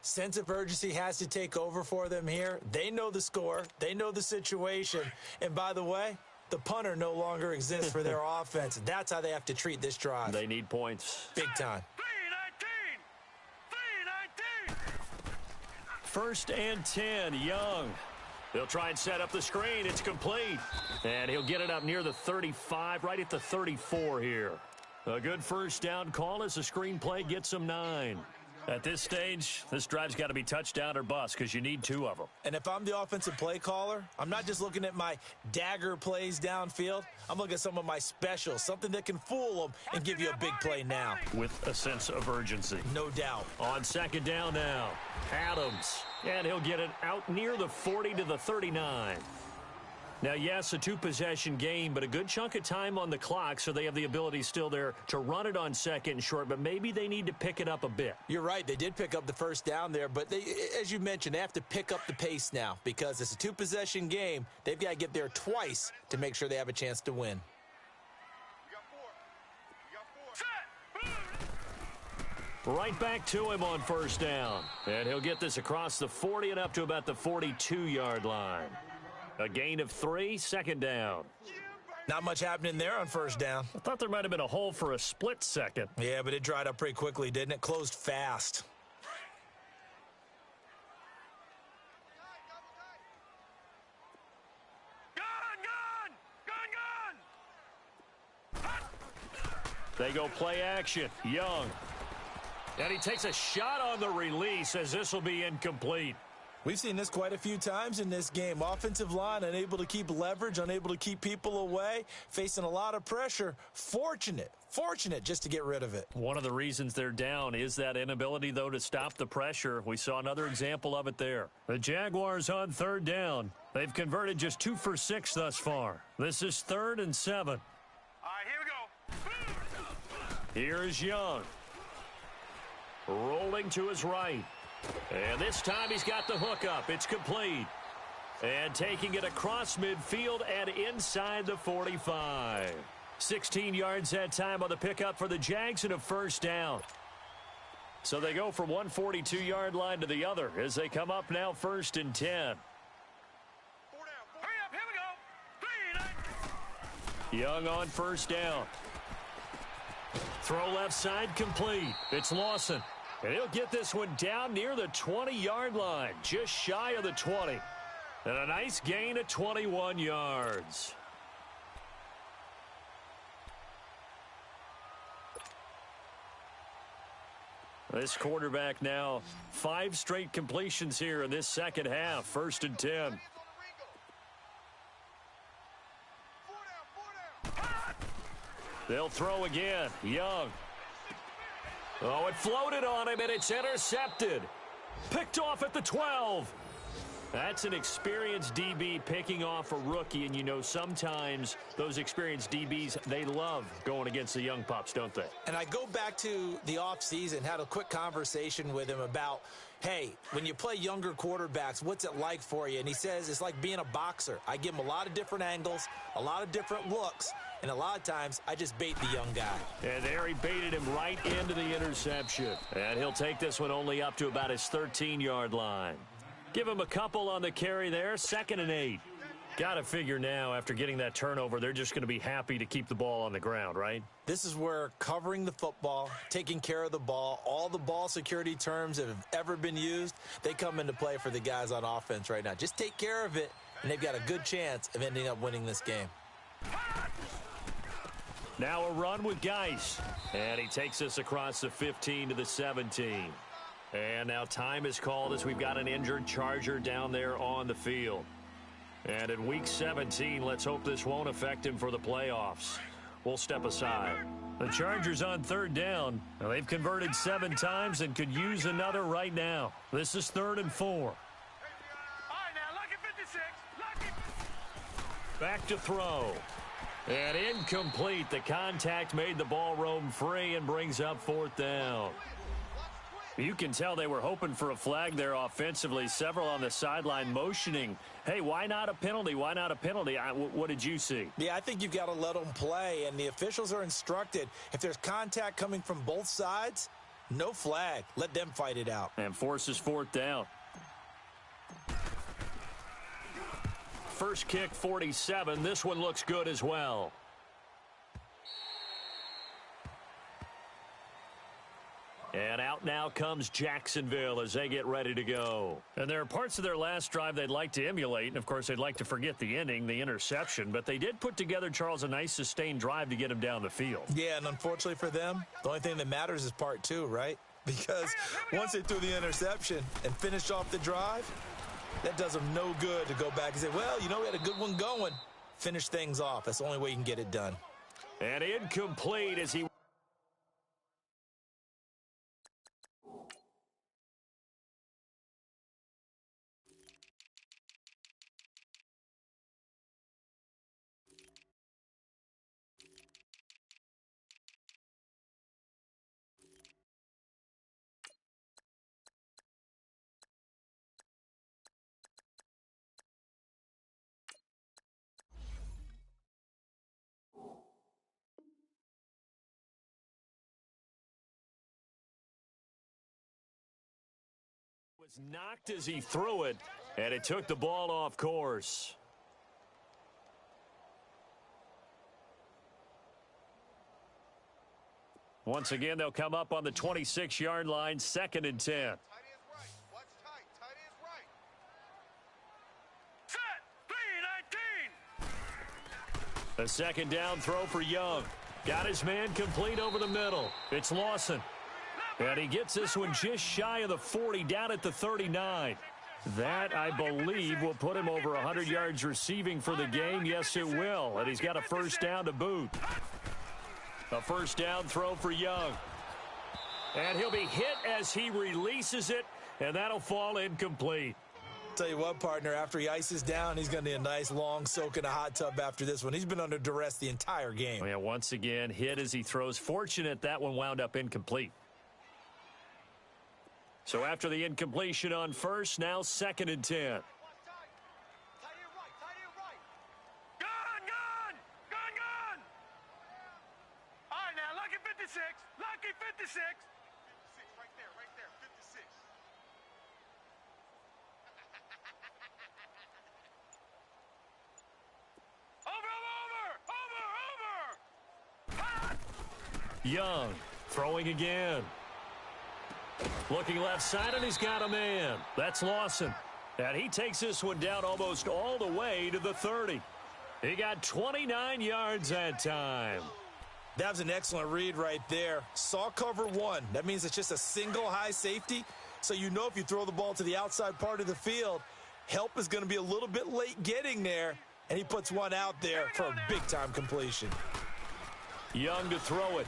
Sense of urgency has to take over for them here. They know the score. They know the situation. And by the way, the punter no longer exists for their offense. That's how they have to treat this drive. They need points. Big time. 1st and 10, Young. They'll try and set up the screen. It's complete. And he'll get it up near the 35, right at the 34 here. A good first down call as the screenplay gets them 9. At this stage, this drive's got to be touchdown or bust because you need 2 of them. And if I'm the offensive play caller, I'm not just looking at my dagger plays downfield. I'm looking at some of my specials, something that can fool them and give you a big play now. With a sense of urgency. No doubt. On second down now, Adams. And he'll get it out near the 40 to the 39. Now, yes, a 2-possession game, but a good chunk of time on the clock, so they have the ability still there to run it on second and short, but maybe they need to pick it up a bit. You're right. They did pick up the first down there, but they, as you mentioned, they have to pick up the pace now because it's a 2-possession game. They've got to get there twice to make sure they have a chance to win. Right back to him on first down. And he'll get this across the 40 and up to about the 42-yard line. A gain of 3, second down. Not much happening there on first down. I thought there might have been a hole for a split second. Yeah, but it dried up pretty quickly, didn't it? Closed fast. They go play action. Young. And he takes a shot on the release as this will be incomplete. We've seen this quite a few times in this game. Offensive line unable to keep leverage, unable to keep people away, facing a lot of pressure. Fortunate just to get rid of it. One of the reasons they're down is that inability, though, to stop the pressure. We saw another example of it there. The Jaguars on third down. They've converted just 2 for 6 thus far. This is 3rd and 7. All right, here we go. Here is Young. Rolling to his right. And this time he's got the hook up. It's complete. And taking it across midfield and inside the 45. 16 yards that time on the pickup for the Jags and a first down. So they go from one 42-yard line to the other as they come up now 1st and 10. Hurry up, here we go. 3, 9. Young on first down. Throw left side complete. It's Lawson. And he'll get this one down near the 20-yard line, just shy of the 20. And a nice gain of 21 yards. This quarterback now 5 straight completions here in this second half, 1st and 10. They'll throw again. Young. Oh, it floated on him, and it's intercepted. Picked off at the 12. That's an experienced DB picking off a rookie, and you know sometimes those experienced DBs, they love going against the young pups, don't they? And I go back to the offseason, had a quick conversation with him about, hey, when you play younger quarterbacks, what's it like for you? And he says it's like being a boxer. I give him a lot of different angles, a lot of different looks, and a lot of times I just bait the young guy. And there he baited him right into the interception. And he'll take this one only up to about his 13-yard line. Give him a couple on the carry there, 2nd and 8. Got to figure now, after getting that turnover, they're just going to be happy to keep the ball on the ground, right? This is where covering the football, taking care of the ball, all the ball security terms that have ever been used, they come into play for the guys on offense right now. Just take care of it, and they've got a good chance of ending up winning this game. Now a run with Geis. And he takes us across the 15 to the 17. And now time is called as we've got an injured Charger down there on the field. And in Week 17, let's hope this won't affect him for the playoffs. We'll step aside. The Chargers on third down. Now they've converted 7 times and could use another right now. This is 3rd and 4. All right, now, lucky 56. Lucky. Back to throw. And incomplete. The contact made the ball roam free and brings up 4th down. You can tell they were hoping for a flag there offensively. Several on the sideline motioning, hey, why not a penalty? Why not a penalty? What did you see? Yeah, I think you've got to let them play, and the officials are instructed. If there's contact coming from both sides, no flag. Let them fight it out. And forces 4th down. First kick, 47. This one looks good as well. And out now comes Jacksonville as they get ready to go. And there are parts of their last drive they'd like to emulate. And, of course, they'd like to forget the ending, the interception. But they did put together, Charles, a nice sustained drive to get him down the field. Yeah, and unfortunately for them, the only thing that matters is part 2, right? Because once they threw the interception and finished off the drive, that does them no good to go back and say, well, you know, we had a good one going. Finish things off. That's the only way you can get it done. And incomplete as he was knocked as he threw it, and it took the ball off course. Once again, they'll come up on the 26-yard line, 2nd and 10. Tight is right. Watch tight. Tight is right. Set. 3-19. A second down throw for Young. Got his man complete over the middle. It's Lawson. And he gets this one just shy of the 40, down at the 39. That, I believe, will put him over 100 yards receiving for the game. Yes, it will. And he's got a first down to boot. A first down throw for Young. And he'll be hit as he releases it, and that'll fall incomplete. Tell you what, partner, after he ices down, he's going to need a nice long soak in a hot tub after this one. He's been under duress the entire game. Yeah, once again, hit as he throws. Fortunate that one wound up incomplete. So after the incompletion on first, now 2nd and 10. All right, now, lucky 56. Lucky 56. Right there, 56. Over. Young throwing again. Looking left side, and he's got a man. That's Lawson. And he takes this one down almost all the way to the 30. He got 29 yards that time. That was an excellent read right there. Saw cover one. That means it's just a single high safety. So you know if you throw the ball to the outside part of the field, help is going to be a little bit late getting there. And he puts one out there for a big-time completion. Young to throw it.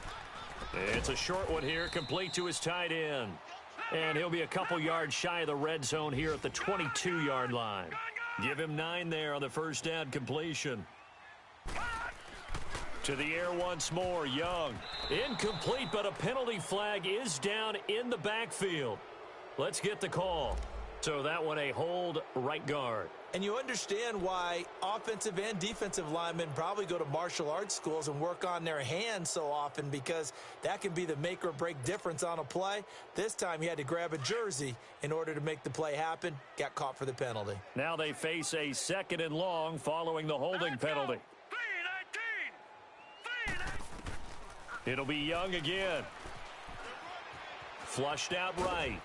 It's a short one here, complete to his tight end. And he'll be a couple yards shy of the red zone here at the 22-yard line. Give him 9 there on the first down completion. To the air once more, Young. Incomplete, but a penalty flag is down in the backfield. Let's get the call. So that one a hold, right guard. And you understand why offensive and defensive linemen probably go to martial arts schools and work on their hands so often, because that can be the make or break difference on a play. This time he had to grab a jersey in order to make the play happen. Got caught for the penalty. Now they face a 2nd and long following the holding penalty. 3-19. It'll be Young again. Flushed out right.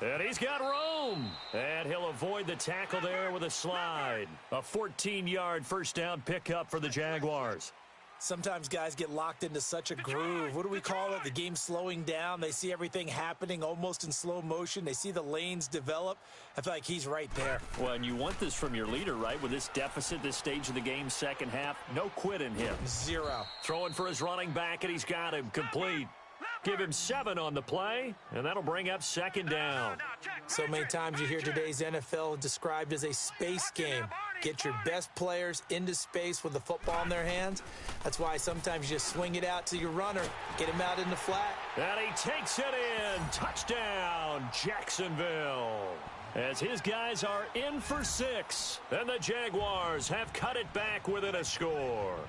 And he's got room. And he'll avoid the tackle there with a slide. A 14-yard first down pickup for the Jaguars. Sometimes guys get locked into such a groove. What do we call it? The game slowing down. They see everything happening almost in slow motion. They see the lanes develop. I feel like he's right there. Well, and you want this from your leader, right? With this deficit, this stage of the game, second half, no quit in him. 0. Throwing for his running back, and he's got him complete. Give him 7 on the play, and that'll bring up 2nd down. So many times you hear today's NFL described as a space game. Get your best players into space with the football in their hands. That's why sometimes you just swing it out to your runner, get him out in the flat. And he takes it in. Touchdown, Jacksonville. As his guys are in for 6, and the Jaguars have cut it back within a score.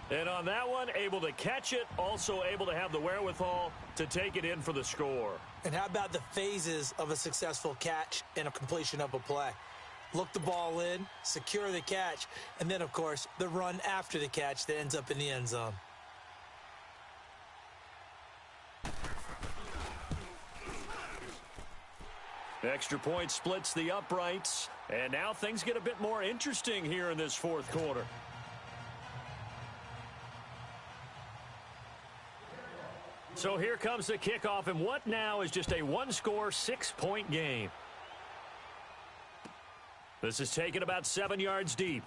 And on that one, able to catch it, also able to have the wherewithal to take it in for the score. And how about the phases of a successful catch and a completion of a play? Look the ball in, secure the catch, and then, of course, the run after the catch that ends up in the end zone. Extra point splits the uprights, and now things get a bit more interesting here in this fourth quarter. So here comes the kickoff, and what now is just a one-score, 6-point game. This is taken about 7 yards deep.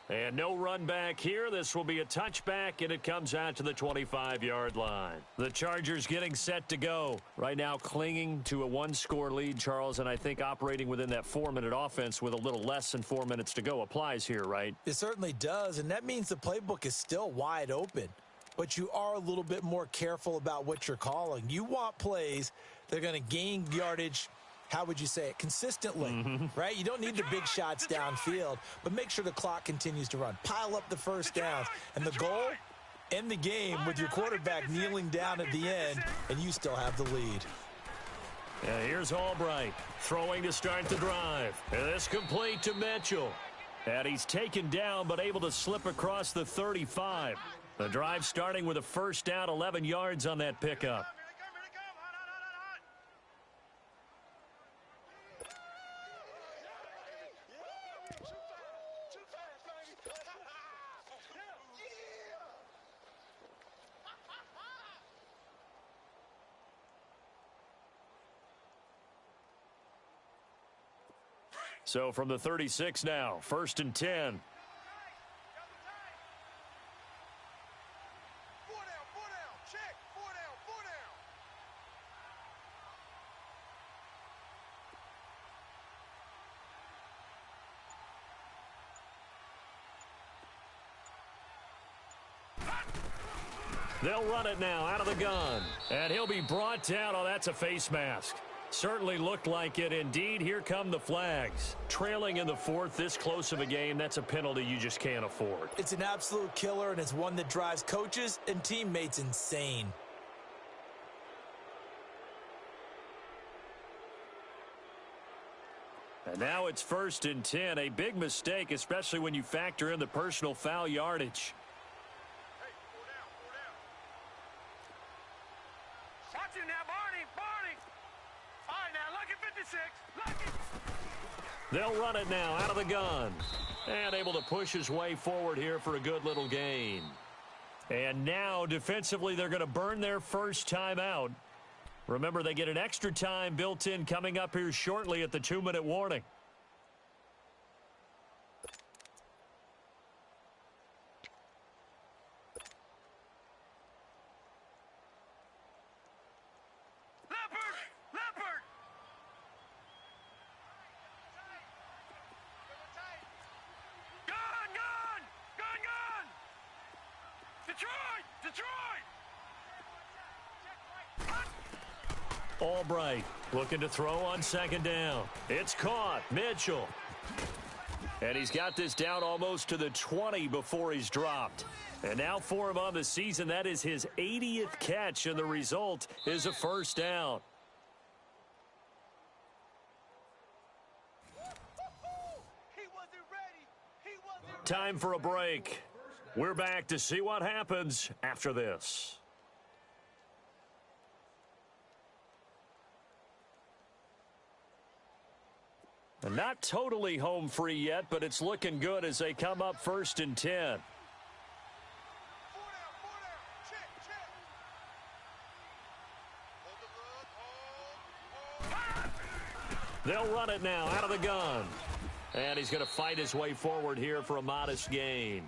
And no run back here. This will be a touchback, and it comes out to the 25-yard line. The Chargers getting set to go. Right now clinging to a one-score lead, Charles, and I think operating within that 4-minute offense with a little less than 4 minutes to go applies here, right? It certainly does, and that means the playbook is still wide open. But you are a little bit more careful about what you're calling. You want plays that are going to gain yardage, how would you say it, consistently, right? You don't need the big shots downfield, but make sure the clock continues to run. Pile up the first downs. And the goal, end the game with your quarterback kneeling down at the end, and you still have the lead. Yeah, here's Albright throwing to start the drive. And this complete to Mitchell. And he's taken down, but able to slip across the 35. The drive starting with a first down, 11 yards on that pickup. So from the 36 now, 1st and 10. They'll run it now out of the gun. And he'll be brought down. Oh, that's a face mask. Certainly looked like it. Indeed, here come the flags. Trailing in the 4th, this close of a game, that's a penalty you just can't afford. It's an absolute killer, and it's one that drives coaches and teammates insane. And now it's 1st and 10. A big mistake, especially when you factor in the personal foul yardage. They'll run it now out of the gun. And able to push his way forward here for a good little gain. And now defensively they're going to burn their first timeout. Remember, they get an extra time built in coming up here shortly at the 2-minute warning. Albright looking to throw on 2nd down. It's caught. Mitchell. And he's got this down almost to the 20 before he's dropped. And now for him on the season, that is his 80th catch, and the result is a 1st down. Time for a break. We're back to see what happens after this. Not totally home free yet, but it's looking good as they come up 1st and 10. They'll run it now out of the gun. And he's going to fight his way forward here for a modest gain.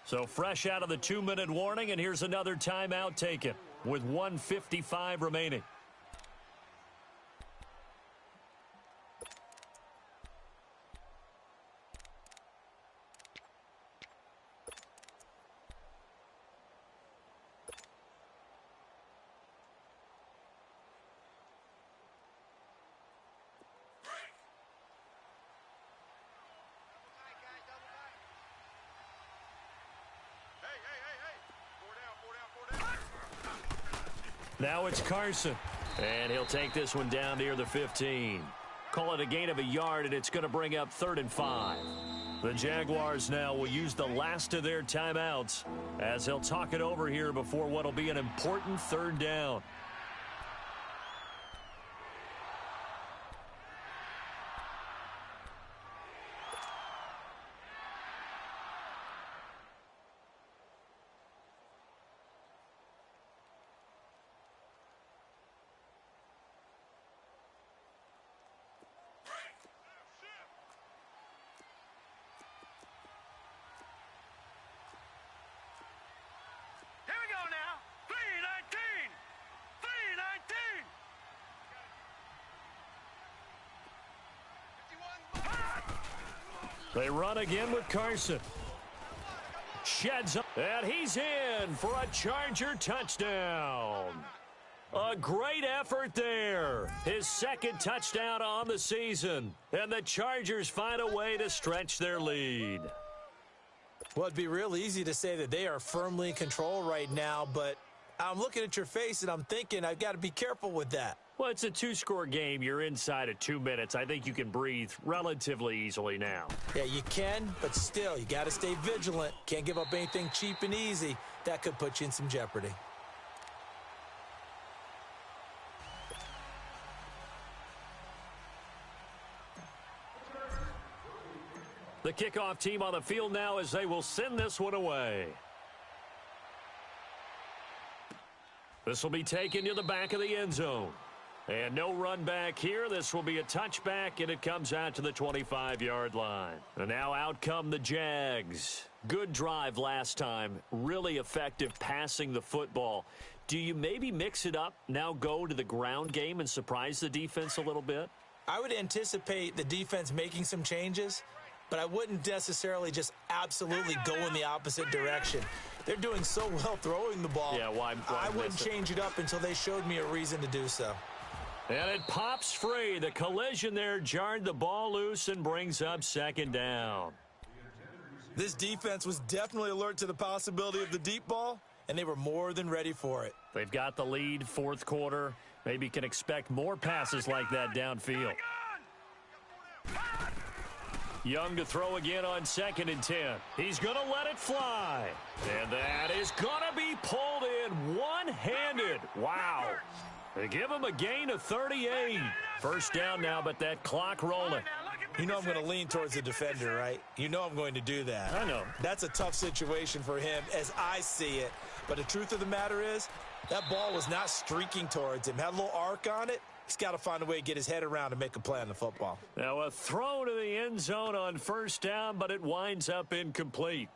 So fresh out of the 2-minute warning, and here's another timeout taken with 1:55 remaining. Now it's Carson. And he'll take this one down near the 15. Call it a gain of a yard, and it's going to bring up 3rd and 5. The Jaguars now will use the last of their timeouts as they'll talk it over here before what will be an important 3rd down. They run again with Carson. Sheds up, and he's in for a Charger touchdown. A great effort there. His 2nd touchdown on the season. And the Chargers find a way to stretch their lead. Well, it'd be real easy to say that they are firmly in control right now, but I'm looking at your face and I'm thinking I've got to be careful with that. Well, it's a 2-score game. You're inside of 2 minutes. I think you can breathe relatively easily now. Yeah, you can, but still, you got to stay vigilant. Can't give up anything cheap and easy. That could put you in some jeopardy. The kickoff team on the field now as they will send this one away. This will be taken to the back of the end zone. And no run back here. This will be a touchback, and it comes out to the 25-yard line. And now out come the Jags. Good drive last time. Really effective passing the football. Do you maybe mix it up, now go to the ground game and surprise the defense a little bit? I would anticipate the defense making some changes, but I wouldn't necessarily just absolutely go in the opposite direction. They're doing so well throwing the ball. Yeah, why I wouldn't change it up until they showed me a reason to do so. And it pops free. The collision there jarred the ball loose and brings up second down. This defense was definitely alert to the possibility of the deep ball, and they were more than ready for it. They've got the lead, fourth quarter. Maybe can expect more passes like that downfield. Young to throw again on 2nd and 10. He's going to let it fly. And that is going to be pulled in one-handed. Wow. They give him a gain of 38. First down now, but that clock rolling. You know I'm going to lean towards the defender, right? You know I'm going to do that. I know. That's a tough situation for him as I see it. But the truth of the matter is, that ball was not streaking towards him. Had a little arc on it. He's got to find a way to get his head around and make a play on the football. Now a throw to the end zone on first down, but it winds up incomplete.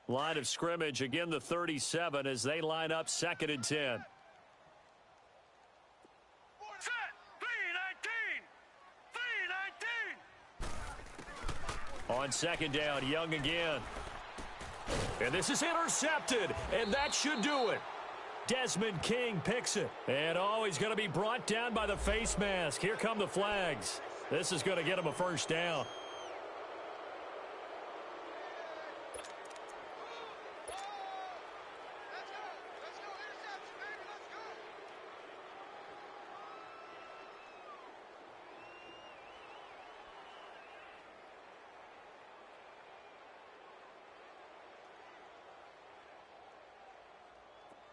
Line of scrimmage, again the 37 as they line up 2nd and 10. Set, 3-19. On 2nd down, Young again. And this is intercepted, and that should do it. Desmond King picks it. And he's going to be brought down by the face mask. Here come the flags. This is going to get him a first down.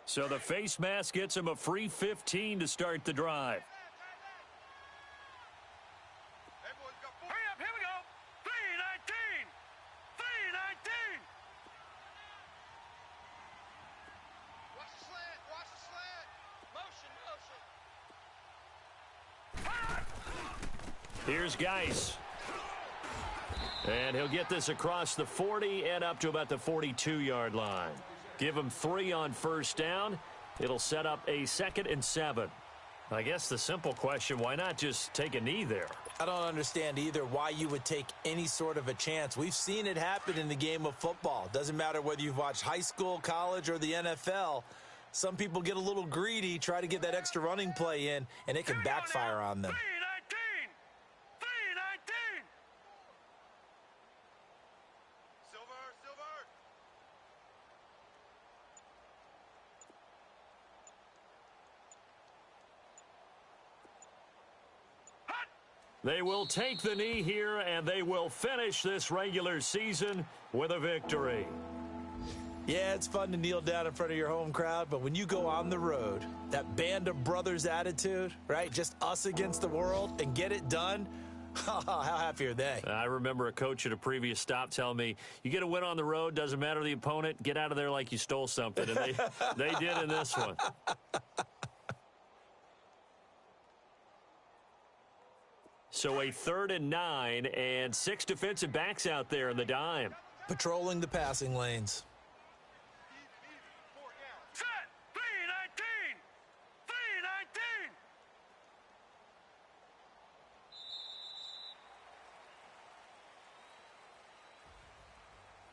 So the face mask gets him a free 15 to start the drive. Hurry up, here we go. 3-19. 3-19. Watch the slant, watch the slant. Motion. Here's Geis. And he'll get this across the 40 and up to about the 42-yard line. Give him 3 on first down. It'll set up a 2nd and 7. I guess the simple question, why not just take a knee there? I don't understand either why you would take any sort of a chance. We've seen it happen in the game of football. Doesn't matter whether you've watched high school, college, or the NFL. Some people get a little greedy, try to get that extra running play in, and it can backfire on them. 3-19. 3-19. Silver. They will take the knee here, and they will finish this regular season with a victory. Yeah, it's fun to kneel down in front of your home crowd, but when you go on the road, that band of brothers attitude, right? Just us against the world and get it done. How happy are they? I remember a coach at a previous stop telling me, you get a win on the road, doesn't matter the opponent, get out of there like you stole something. And they did in this one. So a 3rd and 9 and 6 defensive backs out there in the dime. Patrolling the passing lanes. Set, 3-19.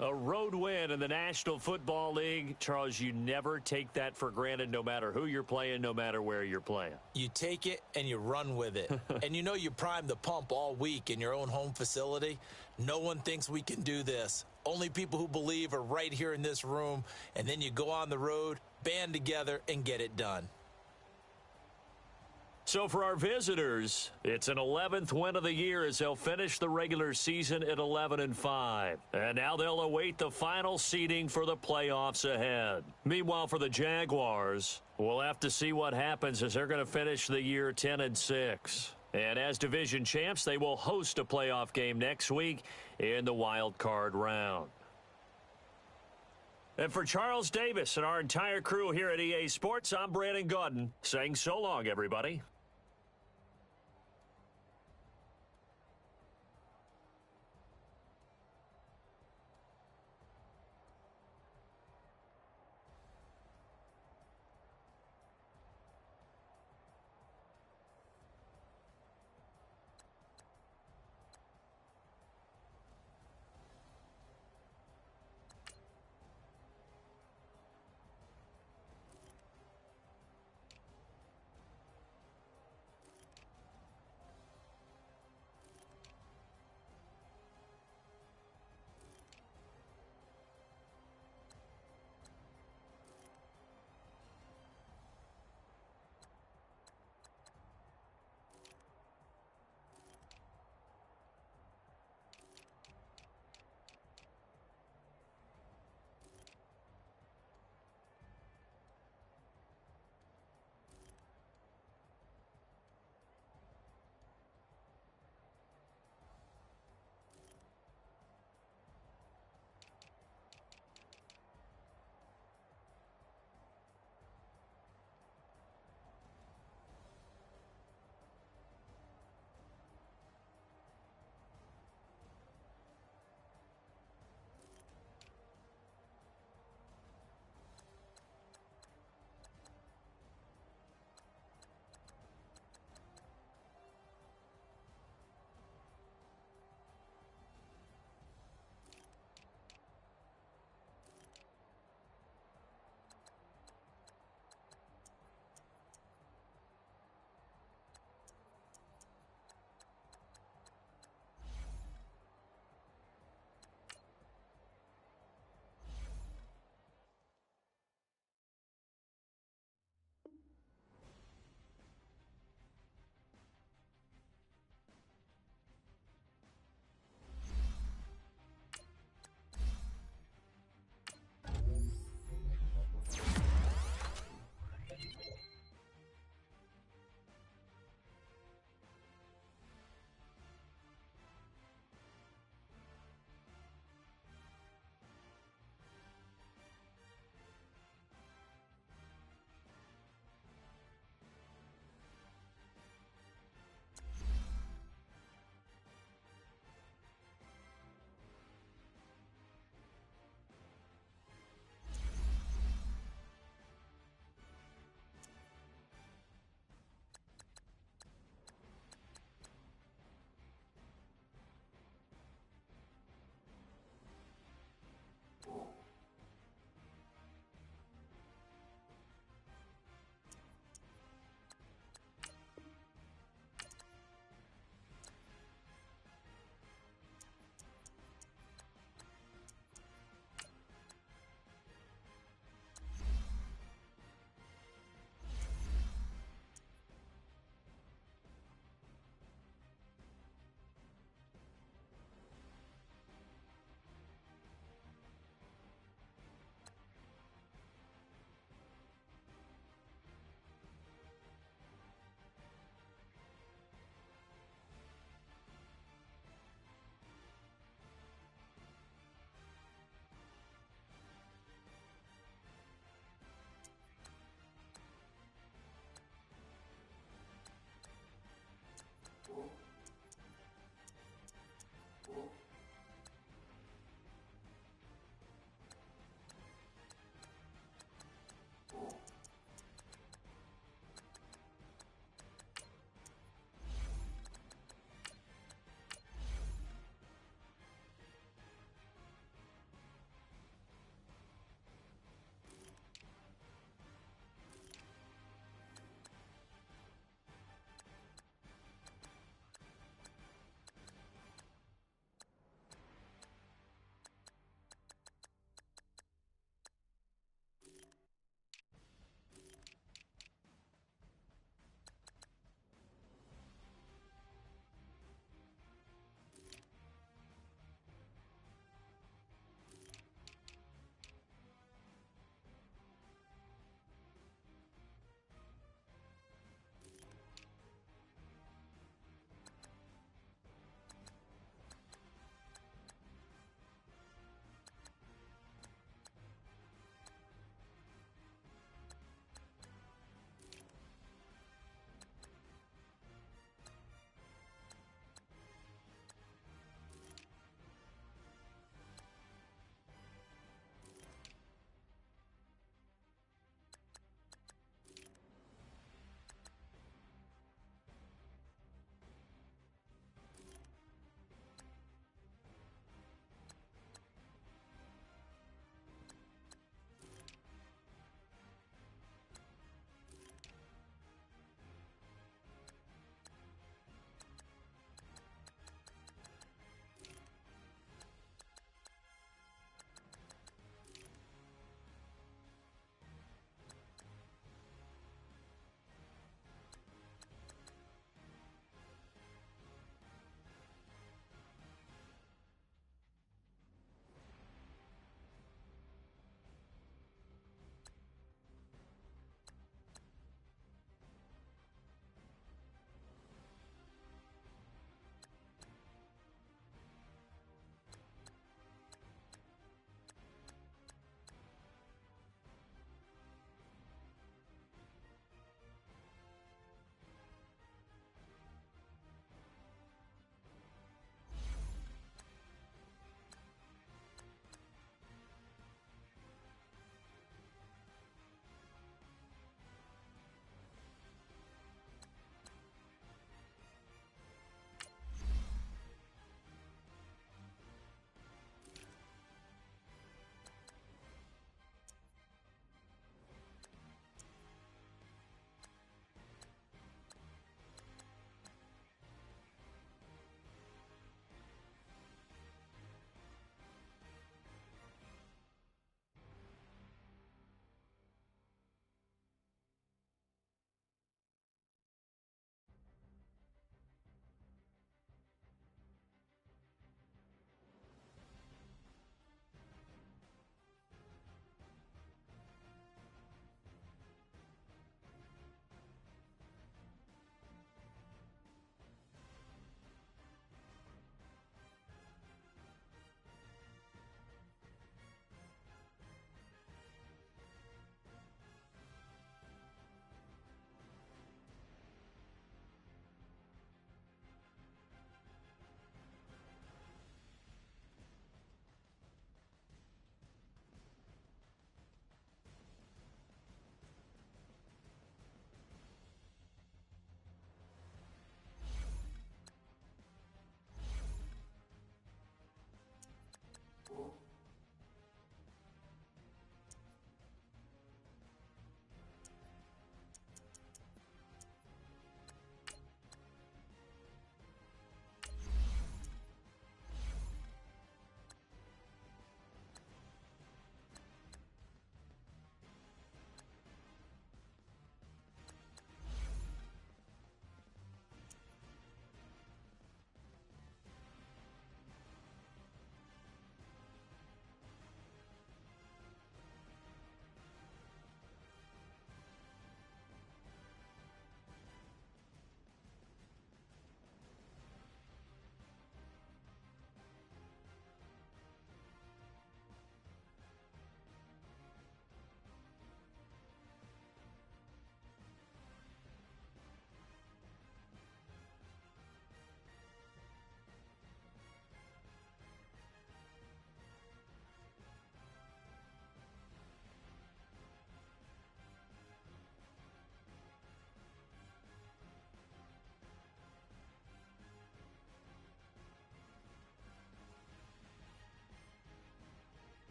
3-19. A road win in the National Football League. Charles, you never take that for granted no matter who you're playing, no matter where you're playing. You take it and you run with it. And you know you primed the pump all week in your own home facility. No one thinks we can do this. Only people who believe are right here in this room. And then you go on the road, band together, and get it done. So for our visitors, it's an 11th win of the year as they'll finish the regular season at 11-5. And now they'll await the final seeding for the playoffs ahead. Meanwhile, for the Jaguars, we'll have to see what happens as they're going to finish the year 10-6. And as division champs, they will host a playoff game next week in the wild card round. And for Charles Davis and our entire crew here at EA Sports, I'm Brandon Gaudin saying so long, everybody.